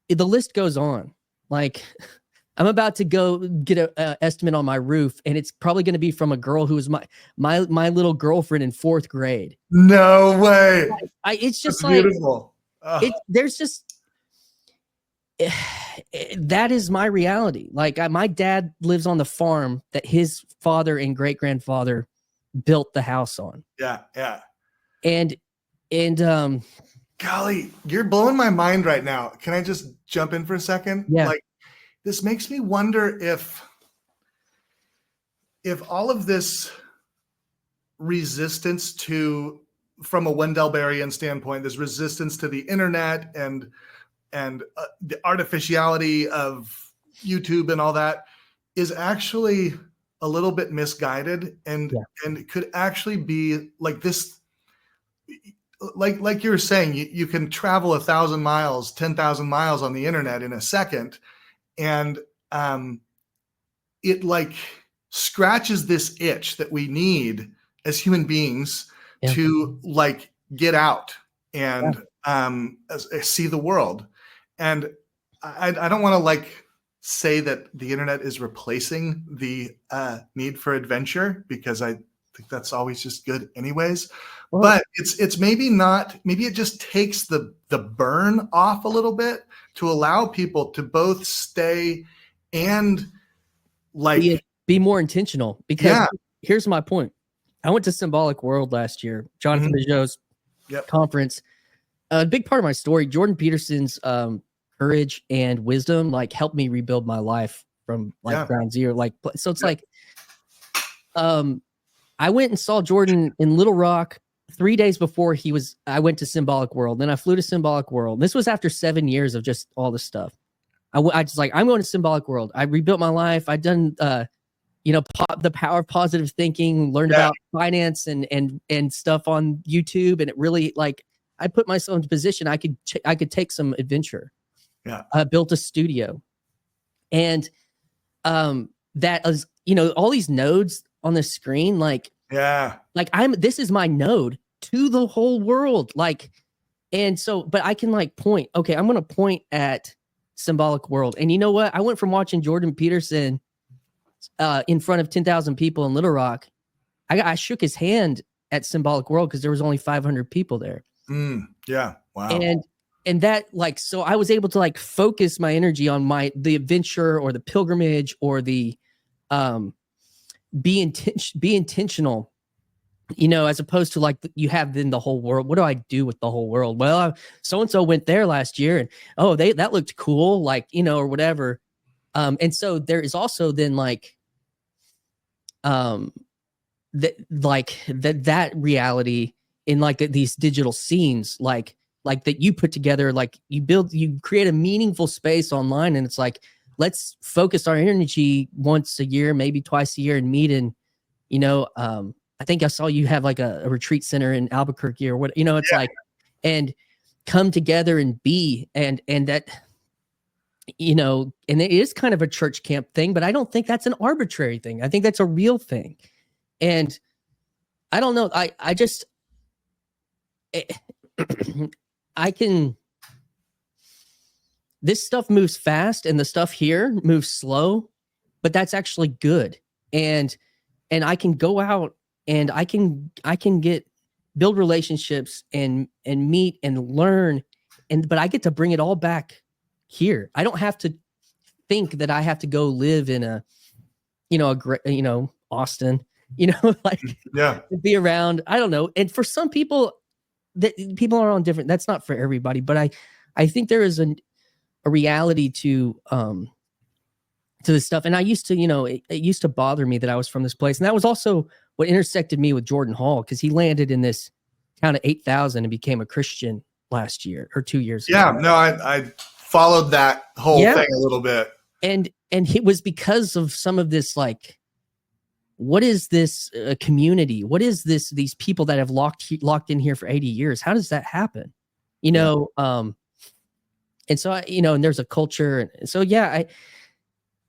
the list goes on. Like, I'm about to go get a estimate on my roof, and it's probably going to be from a girl who was my little girlfriend in 4th grade. No way. It's just That's beautiful. There's just that is my reality. Like, my dad lives on the farm that his father and great grandfather built the house on. Yeah, yeah. And golly, you're blowing my mind right now. Can I just jump in for a second? Yeah. Like, this makes me wonder if all of this resistance from a Wendell-Berryan standpoint, this resistance to the internet and the artificiality of YouTube and all that is actually a little bit misguided, and it could actually be like this. Like you were saying, you can travel 1,000 miles, 10,000 miles on the internet in a second. And it like scratches this itch that we need as human beings to like get out and see the world. And I don't want to like say that the internet is replacing the need for adventure, because I think that's always just good anyways. Well, but it's maybe it just takes the burn off a little bit to allow people to both stay and like be more intentional. Because here's my point. I went to Symbolic World last year, Jonathan Bijot's conference. A big part of my story, Jordan Peterson's courage and wisdom, like, helped me rebuild my life from like ground zero. Like, so it's like, I went and saw Jordan in Little Rock 3 days before I went to Symbolic World. Then I flew to Symbolic World. This was after 7 years of just all this stuff. I just like, I'm going to Symbolic World. I rebuilt my life. I'd done, you know, the power of positive thinking, learned about finance and stuff on YouTube. And it really, like, I put myself into position. I could take some adventure. Yeah. I built a studio, and that is, you know, all these nodes on the screen, like, this is my node to the whole world. Like, and so, but I can like point, okay, I'm going to point at Symbolic World. And you know what? I went from watching Jordan Peterson in front of 10,000 people in Little Rock. I shook his hand at Symbolic World because there was only 500 people there. Yeah. Wow. And and that like, so I was able to like focus my energy on the adventure or the pilgrimage or the be intentional, you know, as opposed to like you have then the whole world. What do I do with the whole world? Well, so and so went there last year, and oh, that looked cool, like, you know, or whatever. And so there is also then like that reality in like these digital scenes, like that you put together, like you create a meaningful space online, and it's like, let's focus our energy once a year, maybe twice a year, and meet in, you know, I think I saw you have like a retreat center in Albuquerque or what, you know, it's like, and come together and be, and that, you know, and it is kind of a church camp thing, but I don't think that's an arbitrary thing. I think that's a real thing. And I don't know. I just, I can, this stuff moves fast and the stuff here moves slow, but that's actually good. And I can go out and I can build relationships and meet and learn, but I get to bring it all back here. I don't have to think that I have to go live in a, you know, Austin, you know, like be around, I don't know. And for some people, that people are on different, that's not for everybody, but I think there is a reality to this stuff. And I used to, you know, it used to bother me that I was from this place. And that was also what intersected me with Jordan Hall, because he landed in this town of 8,000 and became a Christian last year or 2 years ago. Yeah, no, I followed that whole thing a little bit. And it was because of some of this, like, what is this community? What is these people that have locked in here for 80 years? How does that happen? You know, and so, you know, and there's a culture. And so, yeah,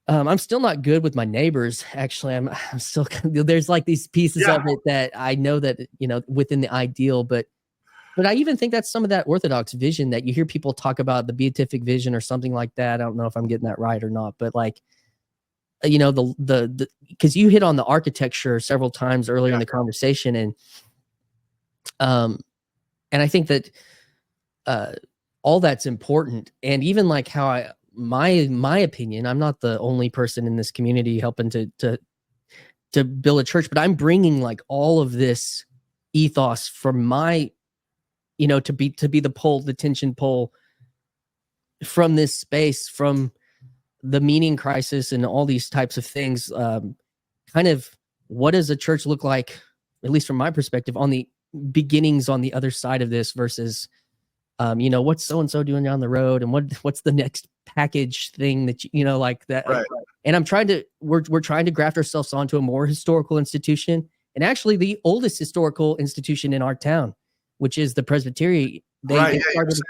I'm still not good with my neighbors. Actually, I'm still, there's like these pieces of it that I know that, you know, within the ideal, but I even think that's some of that Orthodox vision that you hear people talk about, the beatific vision or something like that. I don't know if I'm getting that right or not, but like, you know, the because you hit on the architecture several times earlier in the conversation, and I think that all that's important. And even like how my opinion, I'm not the only person in this community helping to build a church, but I'm bringing like all of this ethos from my, you know, to be the tension pole from this space, from the meaning crisis and all these types of things. Kind of, what does a church look like, at least from my perspective, on the beginnings on the other side of this versus, you know, what's so-and-so doing down the road, and what's the next package thing that, you know, like that. Right. And we're trying to graft ourselves onto a more historical institution, and actually the oldest historical institution in our town, which is the Presbytery. They started that.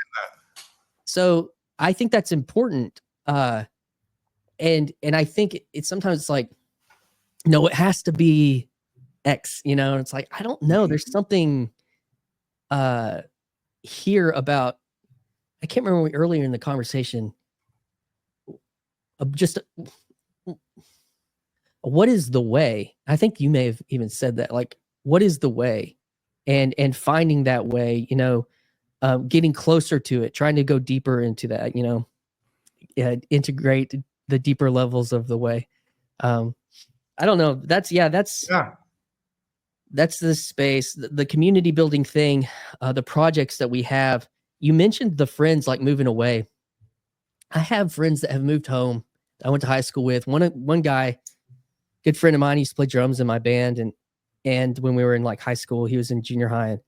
So I think that's important. And I think it's sometimes it's like, no, it has to be X, you know, and it's like, I don't know. There's something here about, I can't remember earlier in the conversation, just what is the way? I think you may have even said that, like, what is the way? And finding that way, you know, getting closer to it, trying to go deeper into that, you know, integrate the deeper levels of the way. I don't know. That's the space, the community building thing, the projects that we have. You mentioned the friends like moving away. I have friends that have moved home. I went to high school with one guy, good friend of mine. He used to play drums in my band, and when we were in like high school, he was in junior high,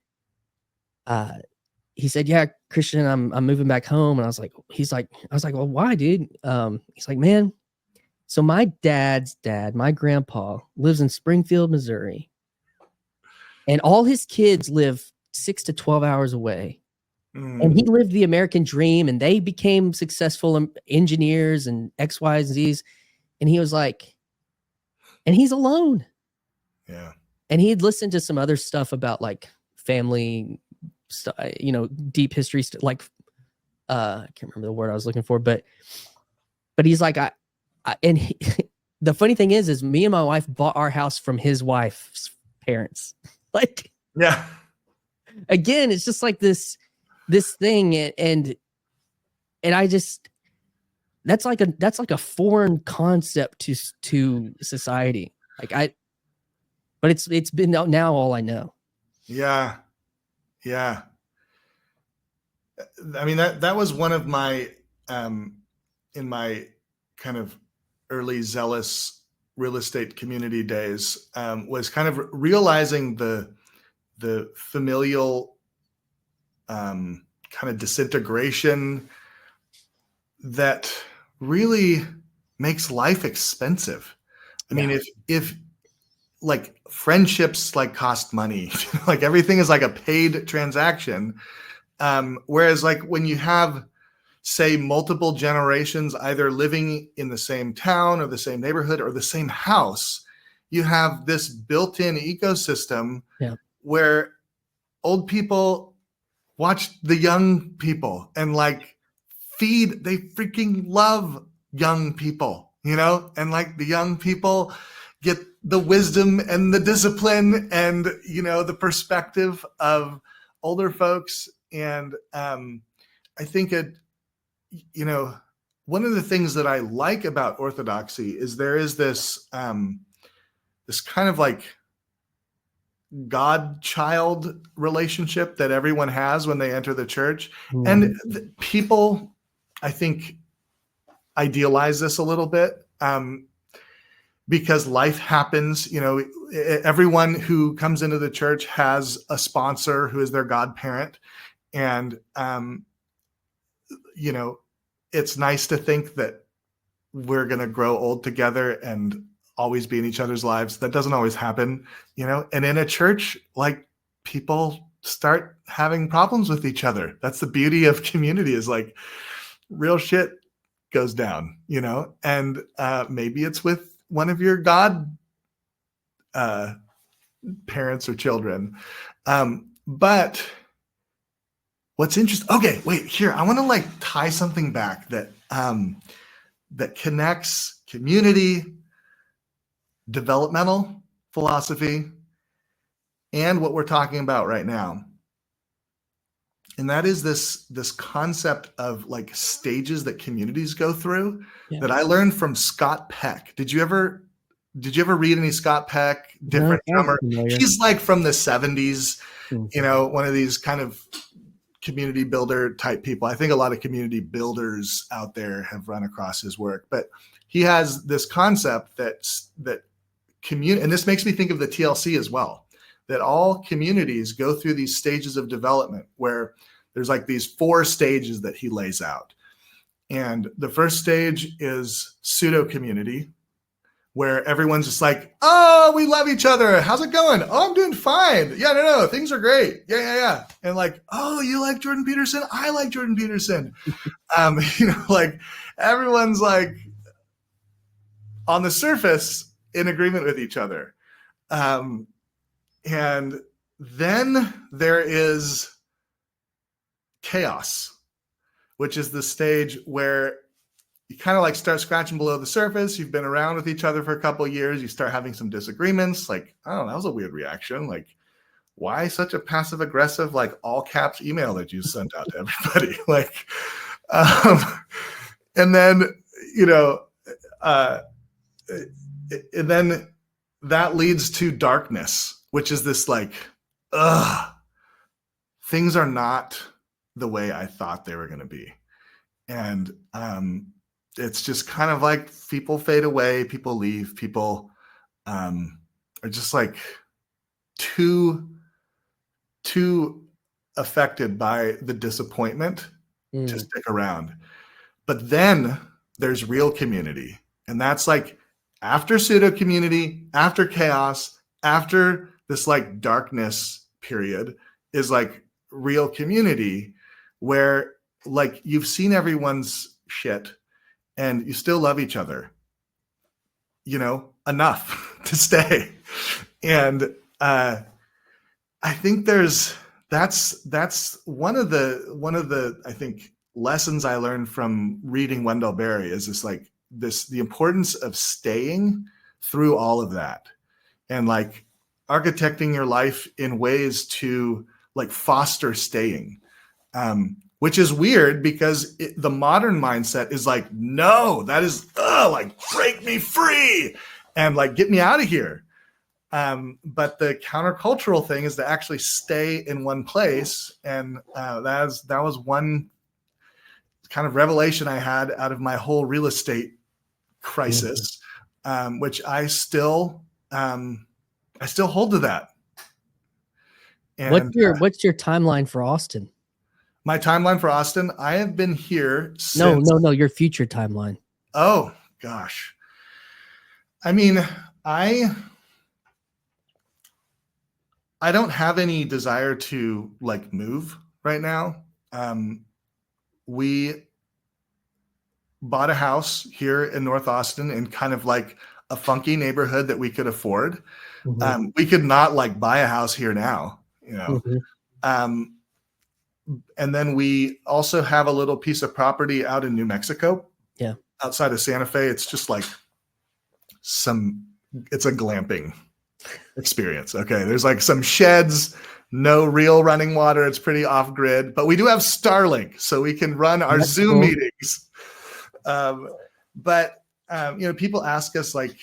and he said, "Yeah, Christian, I'm moving back home." And I was like, "Well, why, dude?" He's like, "Man, so my dad's dad, my grandpa, lives in Springfield, Missouri, and all his kids live 6 to 12 hours away. And he lived the American dream, and they became successful engineers and X, Y, and Z's." And he was like, and he's alone. Yeah. And he had listened to some other stuff about like family, you know, deep history, like, I can't remember the word I was looking for, but he's like, the funny thing is me and my wife bought our house from his wife's parents. Like, yeah. Again, it's just like this thing. And And I just, that's like a foreign concept to society. But it's been now all I know. Yeah. Yeah. I mean, that was one of my, in my kind of early zealous real estate community days, was kind of realizing the familial kind of disintegration that really makes life expensive. I mean, if like friendships like cost money, like everything is like a paid transaction. Whereas like when you have, say, multiple generations either living in the same town or the same neighborhood or the same house, you have this built-in ecosystem where old people watch the young people and like they freaking love young people, and like the young people get the wisdom and the discipline and, the perspective of older folks. And I think one of the things that I like about Orthodoxy is there is this kind of like God-child relationship that everyone has when they enter the church. And people, I think, idealize this a little bit because life happens. Everyone who comes into the church has a sponsor who is their godparent. And, it's nice to think that we're going to grow old together and always be in each other's lives. That doesn't always happen, and in a church, like, people start having problems with each other. That's the beauty of community, is like real shit goes down, and maybe it's with one of your God parents or children. But what's interesting, okay, wait, here, I want to like tie something back that that connects community, developmental philosophy, and what we're talking about right now. And that is this concept of like stages that communities go through that I learned from Scott Peck. Did you ever read any Scott Peck? Different drummer. He's like from the 70s, one of these kind of community builder type people. I think a lot of community builders out there have run across his work, but he has this concept that community, and this makes me think of the TLC as well, that all communities go through these stages of development where there's like these 4 stages that he lays out. And the first stage is pseudo community, where everyone's just like, oh, we love each other. How's it going? Oh, I'm doing fine. Yeah, no, things are great. Yeah. And like, oh, you like Jordan Peterson? I like Jordan Peterson. Like everyone's like on the surface in agreement with each other. And then there is chaos, which is the stage where you kind of like start scratching below the surface. You've been around with each other for a couple of years. You start having some disagreements. Like, oh, that was a weird reaction. Like, why such a passive aggressive, like all caps email that you sent out to everybody? Like, and then, and then that leads to darkness, which is this like, things are not the way I thought they were going to be. And it's just kind of like people fade away, people leave, people are just like too affected by the disappointment to stick around. But then there's real community. And that's like after pseudo community, after chaos, after this like darkness period is like real community, where like you've seen everyone's shit and you still love each other, enough to stay. And I think that's one of the I think lessons I learned from reading Wendell Berry is the importance of staying through all of that, and like architecting your life in ways to like foster staying. which is weird because the modern mindset is like, no, that is like break me free and like get me out of here. But the countercultural thing is to actually stay in one place. And that was one kind of revelation I had out of my whole real estate crisis, which I still hold to that. And what's your timeline for Austin? My timeline for Austin, I have been here since... No, your future timeline. Oh, gosh. I mean, I don't have any desire to like move right now. We bought a house here in North Austin in kind of like a funky neighborhood that we could afford. Mm-hmm. We could not like buy a house here now, you know. Mm-hmm. And then we also have a little piece of property out in New Mexico. Yeah. Outside of Santa Fe. It's just like it's a glamping experience. Okay. There's like some sheds, no real running water. It's pretty off grid, but we do have Starlink, so we can run our Zoom meetings. But people ask us like,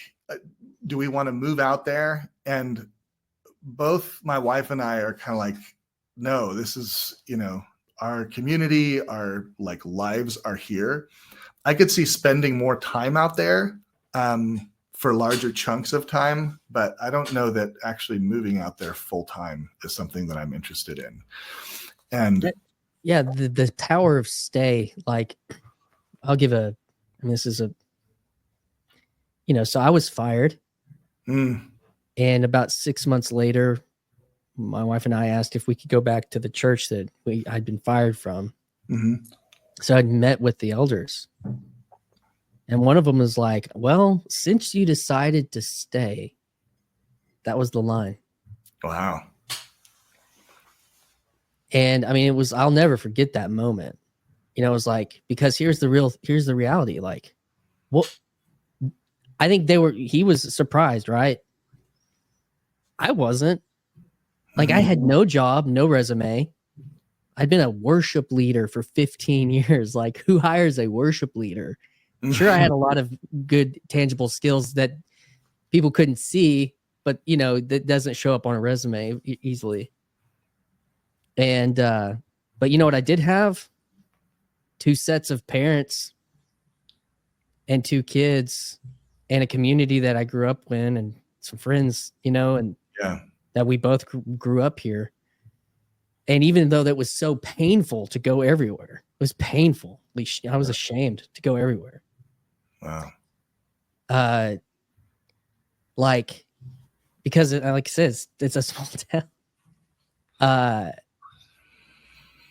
do we want to move out there? And both my wife and I are kind of like, no, this is, our community, our like lives are here. I could see spending more time out there for larger chunks of time, but I don't know that actually moving out there full time is something that I'm interested in. And the power of stay, like this is so I was fired. And about 6 months later, my wife and I asked if we could go back to the church that I'd been fired from. Mm-hmm. So I'd met with the elders. And one of them was like, well, since you decided to stay, that was the line. Wow. And I mean, I'll never forget that moment. It was like, because here's the reality. Like, what? I think he was surprised, right? I wasn't. Like, I had no job, no resume. I'd been a worship leader for 15 years. Like, who hires a worship leader? Sure, I had a lot of good, tangible skills that people couldn't see, but, that doesn't show up on a resume easily. And, but you know what I did have? 2 sets of parents and 2 kids and a community that I grew up in and some friends, and that we both grew up here. And even though that was so painful to go everywhere, it was painful. I was ashamed to go everywhere. Wow. Because like I said, it's a small town.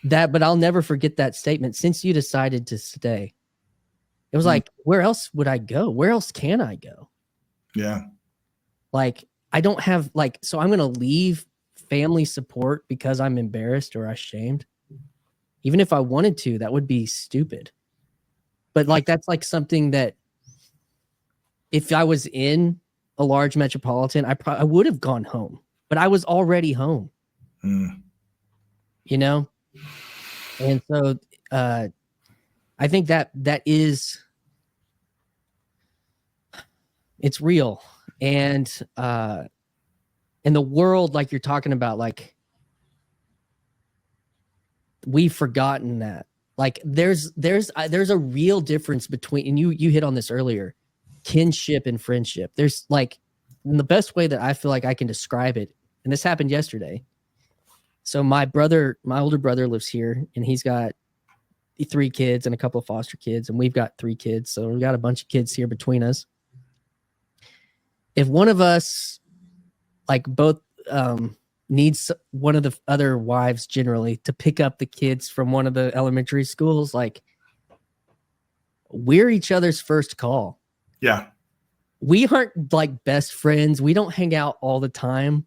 But I'll never forget that statement. Since you decided to stay, it was like, where else would I go? Where else can I go? Yeah. Like, I don't have so I'm going to leave family support because I'm embarrassed or ashamed. Even if I wanted to, that would be stupid. But that's like something that if I was in a large metropolitan, I would have gone home, but I was already home, And so, I think that is, it's real. And in the world, like you're talking about, like, we've forgotten that. Like, there's a real difference between, and you hit on this earlier, kinship and friendship. There's like, in the best way that I feel like I can describe it, and this happened yesterday. So my older brother lives here, and he's got 3 kids and a couple of foster kids, and we've got 3 kids. So we've got a bunch of kids here between us. If one of us, like, both needs one of the other wives generally to pick up the kids from one of the elementary schools, like, we're each other's first call. Yeah. We aren't like best friends. We don't hang out all the time,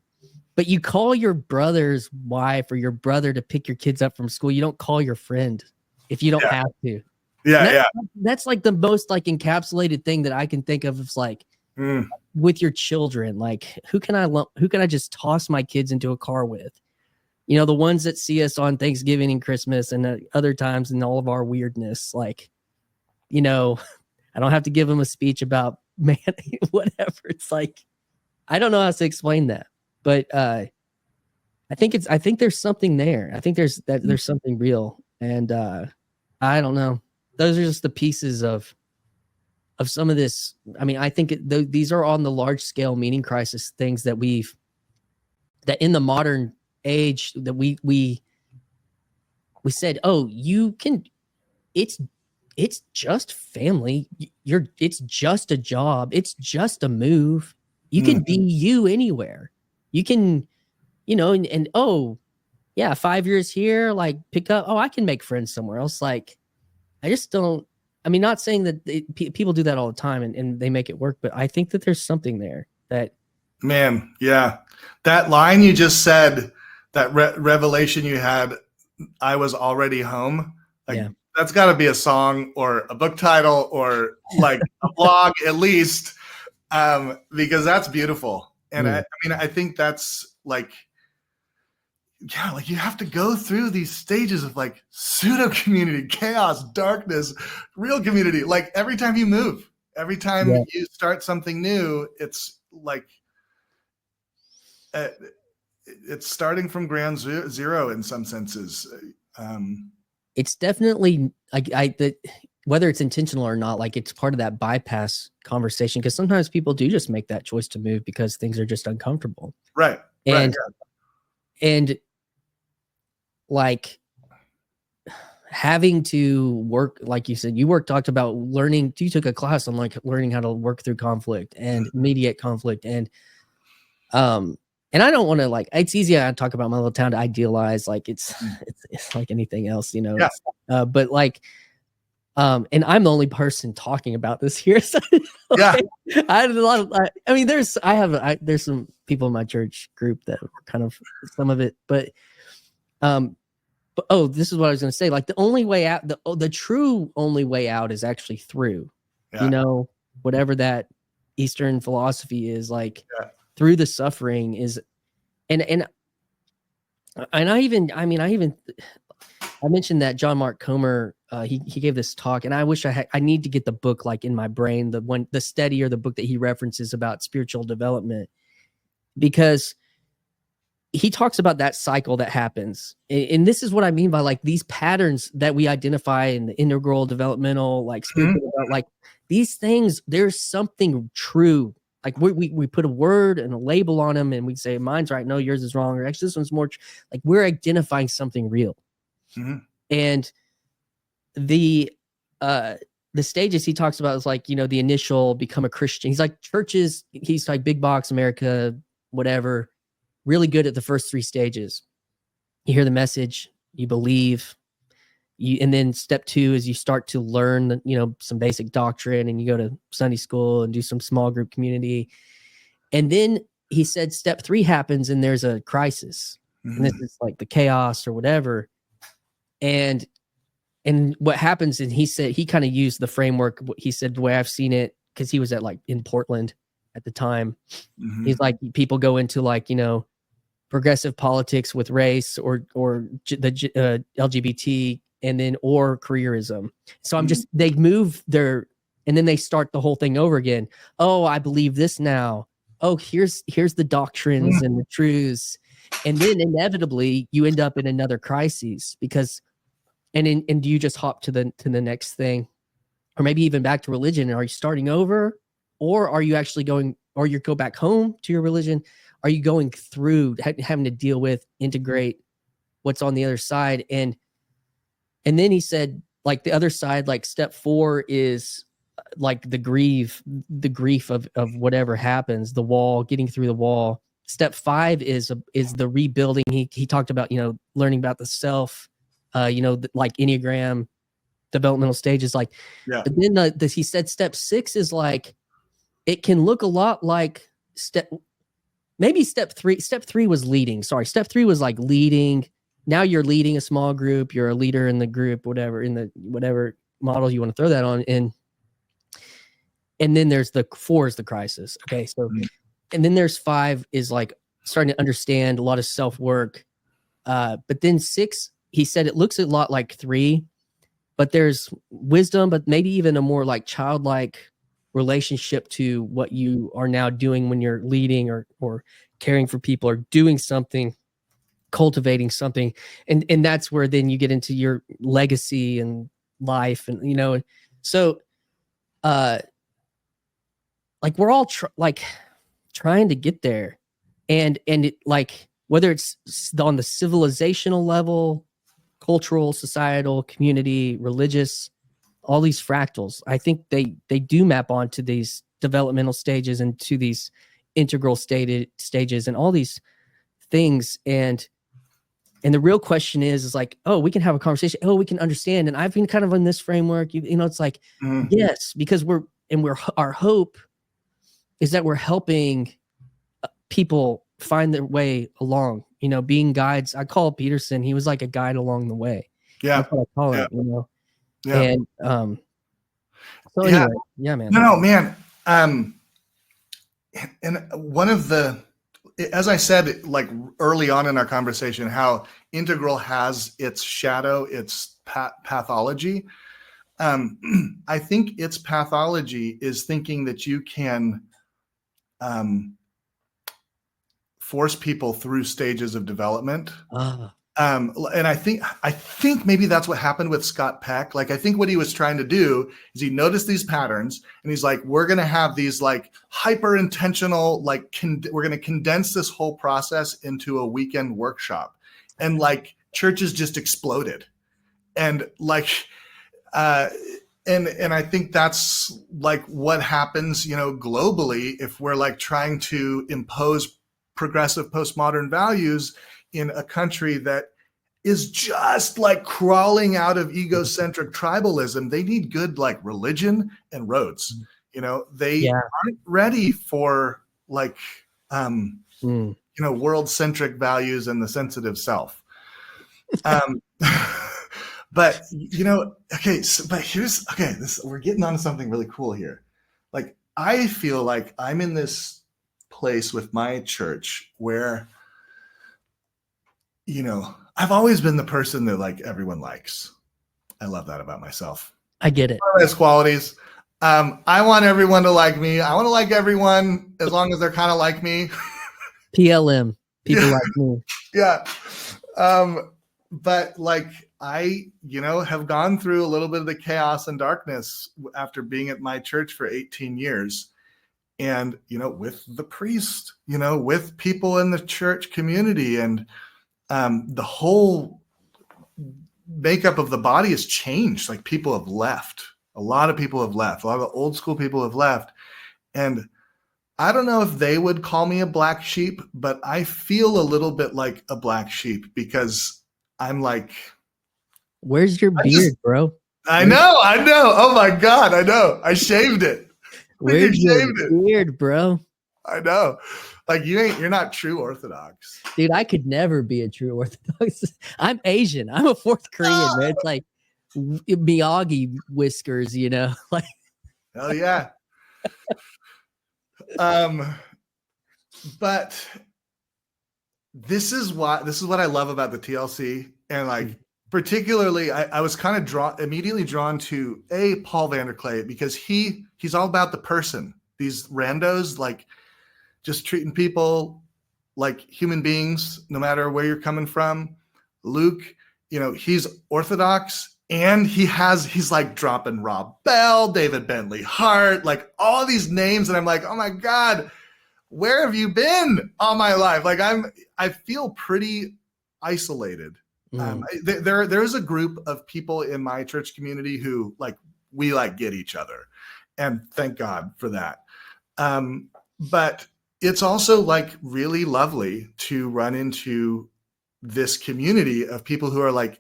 but you call your brother's wife or your brother to pick your kids up from school. You don't call your friend if you don't have to. Yeah. That's like the most like encapsulated thing that I can think of. It's like, with your children, like, who can I just toss my kids into a car with? You know, the ones that see us on Thanksgiving and Christmas and other times and all of our weirdness, like, you know, I don't have to give them a speech about man, whatever. It's like, I don't know how to explain that, but I think there's something there. I think there's something real, and I don't know. Those are just the pieces of some of this. I mean, I think these are on the large scale meaning crisis things that that in the modern age that we said, oh, you can, it's just family. It's just a job. It's just a move. You can be you anywhere. You can, you know, and oh yeah, 5 years here, like pick up, oh, I can make friends somewhere else. Like, I just don't, I mean, not saying that people do that all the time and they make it work, but I think that there's something there that. Man, yeah. That line you just said, that revelation you had, I was already home. Like, Yeah. That's got to be a song or a book title or like a blog at least, because that's beautiful. And I mean, I think that's like, yeah, like you have to go through these stages of like pseudo community, chaos, darkness, real community. Like every time you move, every time you start something new, it's like, it's starting from ground zero in some senses. It's definitely whether it's intentional or not, like it's part of that bypass conversation, because sometimes people do just make that choice to move because things are just uncomfortable. Right. And like having to work, like you said, you talked about learning, you took a class on like learning how to work through conflict and mediate conflict. And I don't want to, like, it's easy to talk about my little town to idealize, like it's like anything else, you know. Yeah. But like, and I'm the only person talking about this here. So like, I had a lot of, I mean, there's some people in my church group that were kind of some of it, but oh, this is what I was going to say. Like the only way out, the true only way out is actually through, you know, whatever that Eastern philosophy is, like through the suffering is, and I mentioned that John Mark Comer, he gave this talk, and I wish I need to get the book like in my brain, the study or the book that he references about spiritual development, because he talks about that cycle that happens. And this is what I mean by like these patterns that we identify in the integral, developmental, like spiritual, like these things, there's something true. Like we put a word and a label on them and we say, mine's right. No, yours is wrong. Or actually this one's more like we're identifying something real. And the stages he talks about is like, you know, the initial become a Christian. He's like churches, he's like big box America, whatever, really good at the first 3 stages. You hear the message, you believe, and then step 2 is you start to learn, you know, some basic doctrine, and you go to Sunday school and do some small group community. And then he said step 3 happens and there's a crisis. And this is like the chaos or whatever. And what happens, and he said, he kind of used the framework, he said, the way I've seen it, because he was at like in Portland at the time. He's like, people go into like, you know, progressive politics with race or the LGBT, and then or careerism. So they move their, and then they start the whole thing over again. Oh, I believe this now. Oh, here's the doctrines and the truths. And then inevitably you end up in another crisis because, and do you just hop to the next thing, or maybe even back to religion? Are you starting over, or are you actually going, or you go back home to your religion? Are you going through having to deal with, integrate what's on the other side? And then he said, like the other side, like step 4 is like the grief of whatever happens, the wall, getting through the wall. Step 5 is the rebuilding. He talked about, you know, learning about the self, you know, like Enneagram developmental stages, like, but then he said step 6 is like, it can look a lot like step 3. Step 3 was leading. Sorry. Step 3 was like leading. Now you're leading a small group. You're a leader in the group, whatever, in the, whatever model you want to throw that on. And then there's the 4 is the crisis. Okay. So, and then there's 5 is like starting to understand a lot of self-work, But then 6, he said it looks a lot like 3, but there's wisdom, but maybe even a more like childlike relationship to what you are now doing when you're leading or caring for people or doing something, cultivating something. And that's where then you get into your legacy and life. And, you know, so like we're all trying to get there. And it, like, whether it's on the civilizational level, cultural, societal, community, religious, all these fractals, I think they do map onto these developmental stages and to these integral stages and all these things. And the real question is like, oh, we can have a conversation. Oh, we can understand. And I've been kind of in this framework, you know, it's like, yes, because our hope is that we're helping people find their way along, you know, being guides. I call Peterson, he was like a guide along the way. Yeah. That's what I call it, you know? Yeah. And, so anyway, yeah, man. No, man. And one of the, as I said, like early on in our conversation, how integral has its shadow, its pathology. I think its pathology is thinking that you can force people through stages of development. And I think maybe that's what happened with Scott Peck. Like, I think what he was trying to do is he noticed these patterns and he's like, we're going to have these like hyper intentional, like we're going to condense this whole process into a weekend workshop. And like churches just exploded. And like, and I think that's like what happens, you know, globally, if we're like trying to impose progressive postmodern values in a country that is just like crawling out of egocentric tribalism. They need good like religion and roads. You know, they aren't ready for like, you know, world-centric values and the sensitive self. But, you know, okay, we're getting onto something really cool here. Like, I feel like I'm in this place with my church where, you know, I've always been the person that like everyone likes. I love that about myself. I get it. Those qualities. I want everyone to like me. I want to like everyone as long as they're kind of like me. PLM, people like me. Yeah. But like I, you know, have gone through a little bit of the chaos and darkness after being at my church for 18 years. And, you know, with the priest, you know, with people in the church community, and the whole makeup of the body has changed. Like, people have left. A lot of people have left. A lot of the old school people have left. And I don't know if they would call me a black sheep, but I feel a little bit like a black sheep because I'm like, where's your beard, bro? I know. Oh my God. I know. I shaved it. Where's your beard, bro? I know. Like, you're not true Orthodox. Dude, I could never be a true Orthodox. I'm Asian. I'm a fourth Korean, man. It's like Miyagi whiskers, you know? Like, hell yeah. But this is what I love about the TLC. And like, particularly, I was kind of immediately drawn to Paul Vanderklay, because he's all about the person. These randos, like, just treating people like human beings, no matter where you're coming from. Luke, you know, he's Orthodox, and he's like dropping Rob Bell, David Bentley Hart, like all these names. And I'm like, oh my God, where have you been all my life? Like, I feel pretty isolated. There is a group of people in my church community who like, we like get each other, and thank God for that. But it's also like really lovely to run into this community of people who are like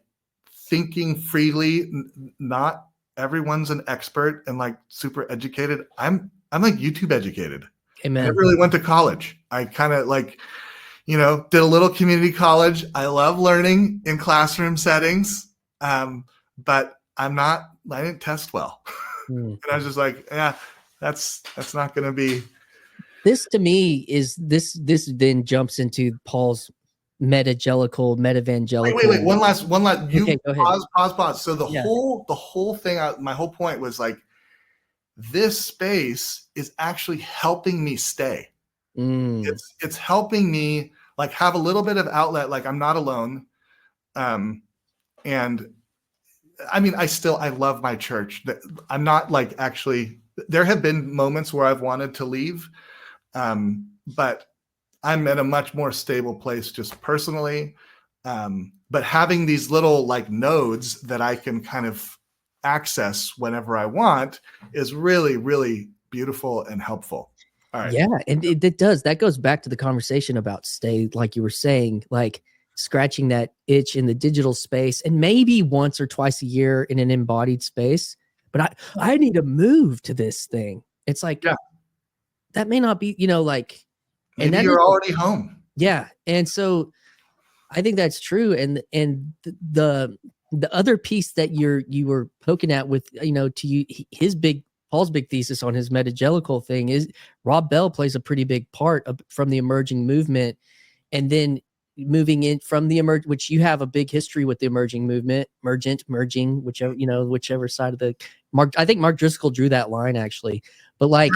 thinking freely. Not everyone's an expert and like super educated. I'm like YouTube educated. Amen. I never really went to college. I kind of like, you know, did a little community college. I love learning in classroom settings. But I didn't test well. And I was just like, yeah, that's not going to be. This to me is this then jumps into Paul's Meta-vangelical. Wait. One last. You Okay, go ahead. pause. So the whole thing. My whole point was like, this space is actually helping me stay. It's helping me like have a little bit of outlet. Like I'm not alone. And I mean, I love my church. I'm not like actually. There have been moments where I've wanted to leave, but I'm at a much more stable place just personally. But having these little like nodes that I can kind of access whenever I want is really, really beautiful and helpful. All right. Yeah, and it does. That goes back to the conversation about stay, like you were saying, like scratching that itch in the digital space, and maybe once or twice a year in an embodied space. But I need to move to this thing. It's like, that may not be, like, maybe and that you're already home. Yeah, and so I think that's true. And the other piece that you were poking at with, Paul's big thesis on his meta-vangelical thing is Rob Bell plays a pretty big part from the emerging movement, and then moving in from the which you have a big history with the emerging movement, merging, whichever side of the I think Mark Driscoll drew that line actually, but like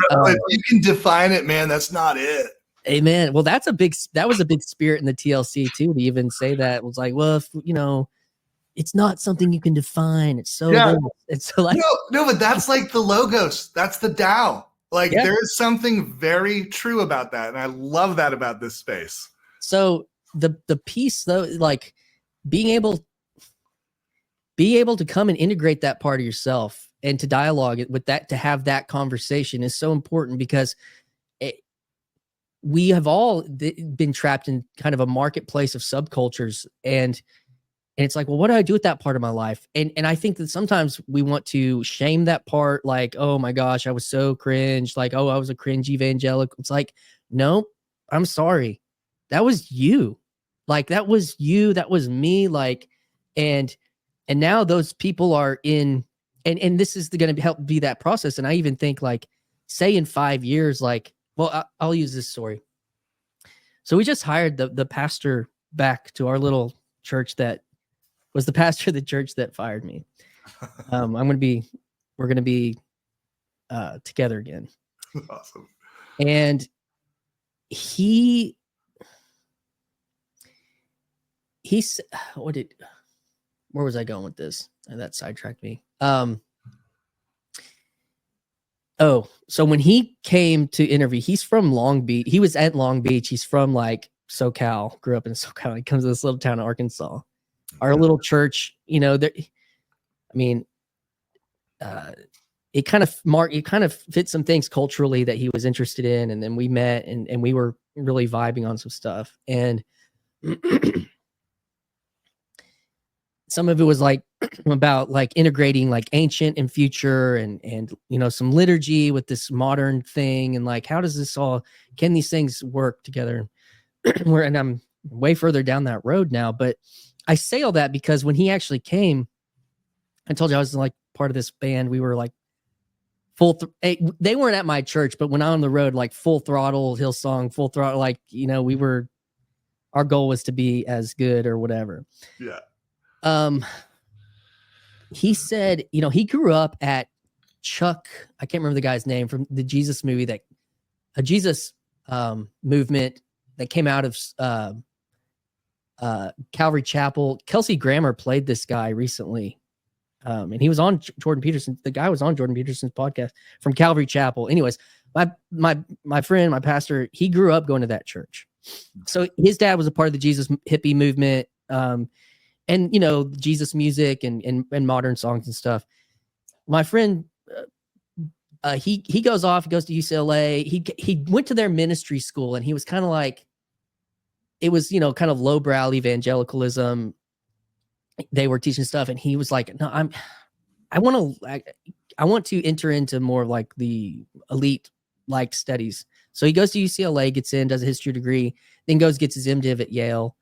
you can define it, man. That's not it. Amen. Well, that was a big spirit in the TLC too, to even say that. It was like, well, if, it's not something you can define. It's so it's so like no, but that's like the logos. That's the Tao. Like there is something very true about that, and I love that about this space. So the piece though, like being able to come and integrate that part of yourself and to dialogue with that, to have that conversation is so important, because we have all been trapped in kind of a marketplace of subcultures, and it's like, well, what do I do with that part of my life? And I think that sometimes we want to shame that part, like, oh my gosh, I was so cringe, like, oh, I was a cringe evangelical. It's like, no, I'm sorry. That was you. Like, that was you, that was me. Like, and now those people are in, and this is going to help be that process. And I even think, like, say in 5 years, like, well, I'll use this story. So we just hired the pastor back to our little church that was the pastor of the church that fired me. We're going to be together again. Awesome. And he's where was I going with this? That sidetracked me. So when he came to interview, he's from Long Beach. He was at Long Beach. He's from like SoCal, grew up in SoCal. He comes to this little town of Arkansas. Our little church, it kind of fit some things culturally that he was interested in. And then we met and we were really vibing on some stuff. And some of it was like about like integrating like ancient and future and some liturgy with this modern thing. And like, how does this can these things work together? And I'm way further down that road now, but I say all that because when he actually came, I told you I was like part of this band. We were like they weren't at my church, but when I'm on the road, like full throttle Hillsong, full throttle, like, our goal was to be as good or whatever. Yeah. He said, he grew up at Chuck. I can't remember the guy's name from the Jesus movie, a Jesus movement that came out of Calvary Chapel. Kelsey Grammer played this guy recently. And he was on Jordan Peterson. The guy was on Jordan Peterson's podcast from Calvary Chapel. Anyways, my friend, my pastor, he grew up going to that church. So his dad was a part of the Jesus hippie movement. And Jesus music and modern songs and stuff. My friend, he goes off, he goes to UCLA. He went to their ministry school, and he was kind of like, it was, kind of lowbrow evangelicalism. They were teaching stuff, and he was like, no, I want to enter into more like the elite like studies. So he goes to UCLA, gets in, does a history degree, then gets his MDiv at Yale.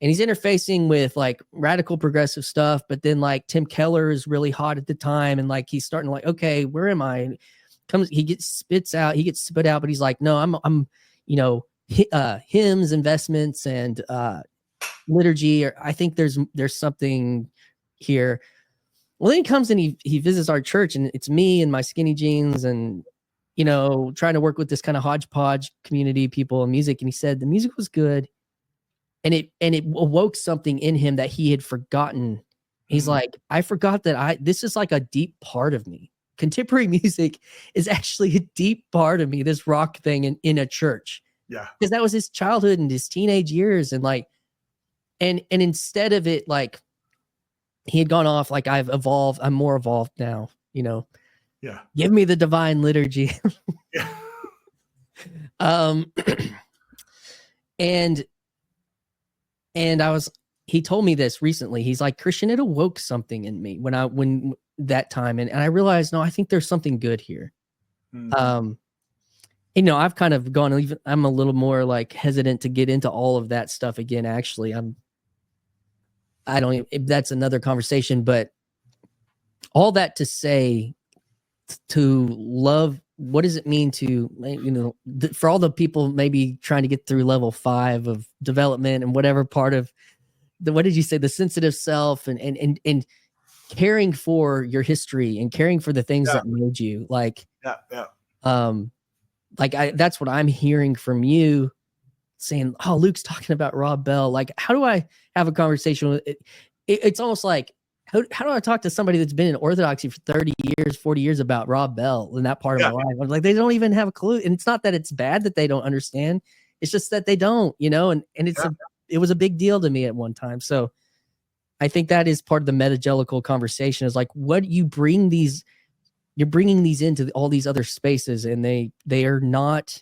And he's interfacing with like radical progressive stuff, but then like Tim Keller is really hot at the time. And like, he's starting to like, okay, where am I? And he gets spit out, but he's like, no, I'm hymns, investments, and liturgy, or I think there's something here. Well, then he comes and he visits our church, and it's me and my skinny jeans and, you know, trying to work with this kind of hodgepodge community, people and music. And he said the music was good. And it awoke something in him that he had forgotten. He's like, I forgot that this is like a deep part of me. Contemporary music is actually a deep part of me, this rock thing in a church. Yeah. Because that was his childhood and his teenage years. And like, and instead of it, like, he had gone off, like, I've evolved, I'm more evolved now, you know. Yeah. Give me the divine liturgy. Yeah. And he told me this recently. He's like, Christian, it awoke something in me when that time. And I realized, no, I think there's something good here. Mm-hmm. You know, I've kind of I'm a little more like hesitant to get into all of that stuff again. Actually, that's another conversation, but all that to say, to love, what does it mean to, you know, for all the people maybe trying to get through level 5 of development and whatever part of what did you say, the sensitive self and caring for your history and caring for the things that made you, like, that's what I'm hearing from you, saying, oh, Luke's talking about Rob Bell. Like, how do I have a conversation with it? It's almost like, how do I talk to somebody that's been in Orthodoxy for 30 years, 40 years about Rob Bell in that part of my life? I'm like, they don't even have a clue. And it's not that it's bad that they don't understand. It's just that they don't, you know, and it was a big deal to me at one time. So I think that is part of the meta-vangelical conversation, is like, what you're bringing these into all these other spaces, and they are not.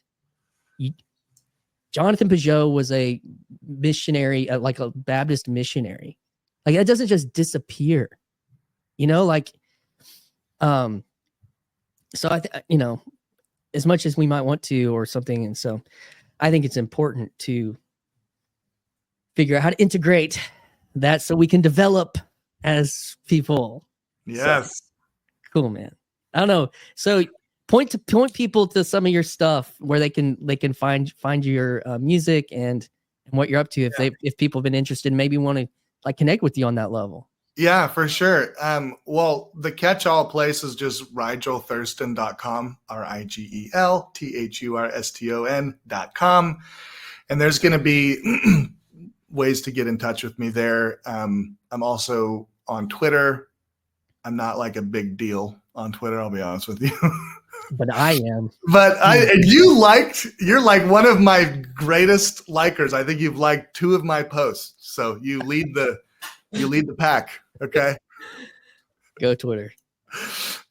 Jonathan Peugeot was a missionary, like a Baptist missionary. Like, that doesn't just disappear, you know, like, so you know, as much as we might want to or something. And so I think it's important to figure out how to integrate that so we can develop as people. Yes. So, cool, man. I don't know. So point people to some of your stuff where they can find your music and what you're up to, if people have been interested, maybe want to like connect with you on that level. Yeah, for sure. Well, the catch-all place is just rigelthurston.com, RIGELTHURSTON.com. And there's going to be ways to get in touch with me there. I'm also on Twitter. I'm not like a big deal on Twitter, I'll be honest with you. But I am. But you're like one of my greatest likers. I think you've liked 2 of my posts. So you lead the pack. Okay. Go Twitter.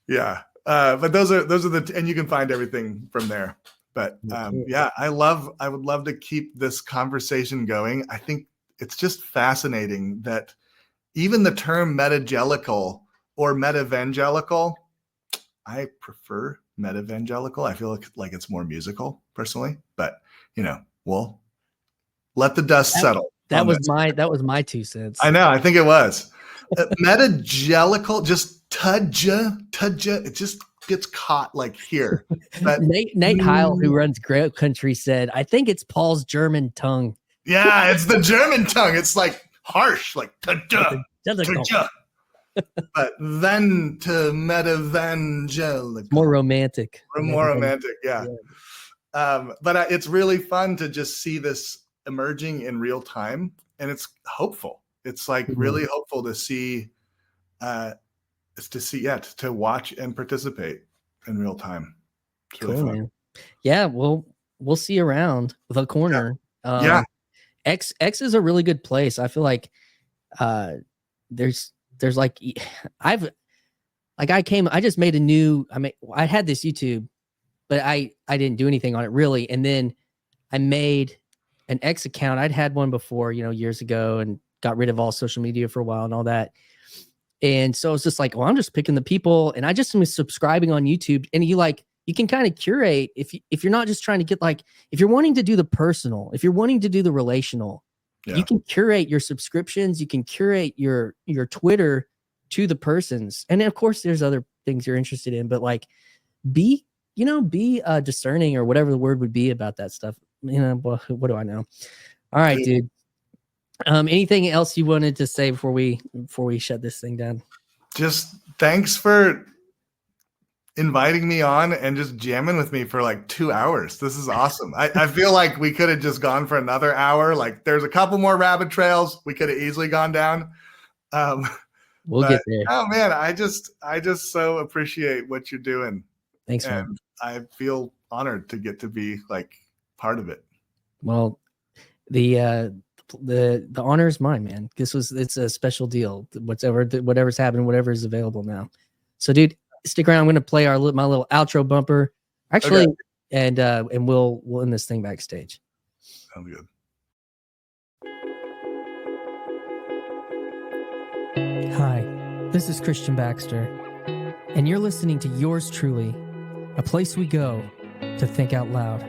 Yeah. But those are and you can find everything from there. But yeah, I would love to keep this conversation going. I think it's just fascinating that even the term meta-vangelical or meta-vangelical, I prefer meta-vangelical. I feel like it's more musical personally, but you know, we'll let the dust settle. That was my 2 cents. I know. I think it was meta-vangelical. Just tudja. It just gets caught like here. But Nate Heil, who runs Grail Country, said, I think it's Paul's German tongue. Yeah, it's the German tongue. It's like harsh, like tudja. But then to meta-vangelical. More romantic. More romantic, yeah. But it's really fun to just see this emerging in real time, and it's hopeful. It's like really hopeful to see, to watch and participate in real time. It's really fun. Man. Yeah, we'll see around the corner. Yeah. X is a really good place. I feel like there's like I just made I had this YouTube, but I didn't do anything on it really. And then I made an X account. I'd had one before, you know, years ago, and got rid of all social media for a while and all that. And so it's just like, well, I'm just picking the people, and I just am subscribing on YouTube. And you can kind of curate if you're not just trying to get, like, if you're wanting to do the personal, if you're wanting to do the relational, you can curate your subscriptions. You can curate your Twitter to the persons. And then, of course, there's other things you're interested in, but like be discerning, or whatever the word would be about that stuff. You know, what do I know? All right, dude. Anything else you wanted to say before we shut this thing down? Just thanks for inviting me on and just jamming with me for like 2 hours. This is awesome. I feel like we could have just gone for another hour. Like there's a couple more rabbit trails we could have easily gone down. We'll get there. Oh man, I just so appreciate what you're doing. Thanks, and man. I feel honored to get to be like part of it. Well, the honor is mine, man. It's a special deal. Whatever's happening, whatever is available now. So, dude, stick around. I'm going to play my little outro bumper, actually, okay. And we'll end this thing backstage. Sounds good. Hi, this is Christian Baxter, and you're listening to Yours Truly, a place we go to think out loud.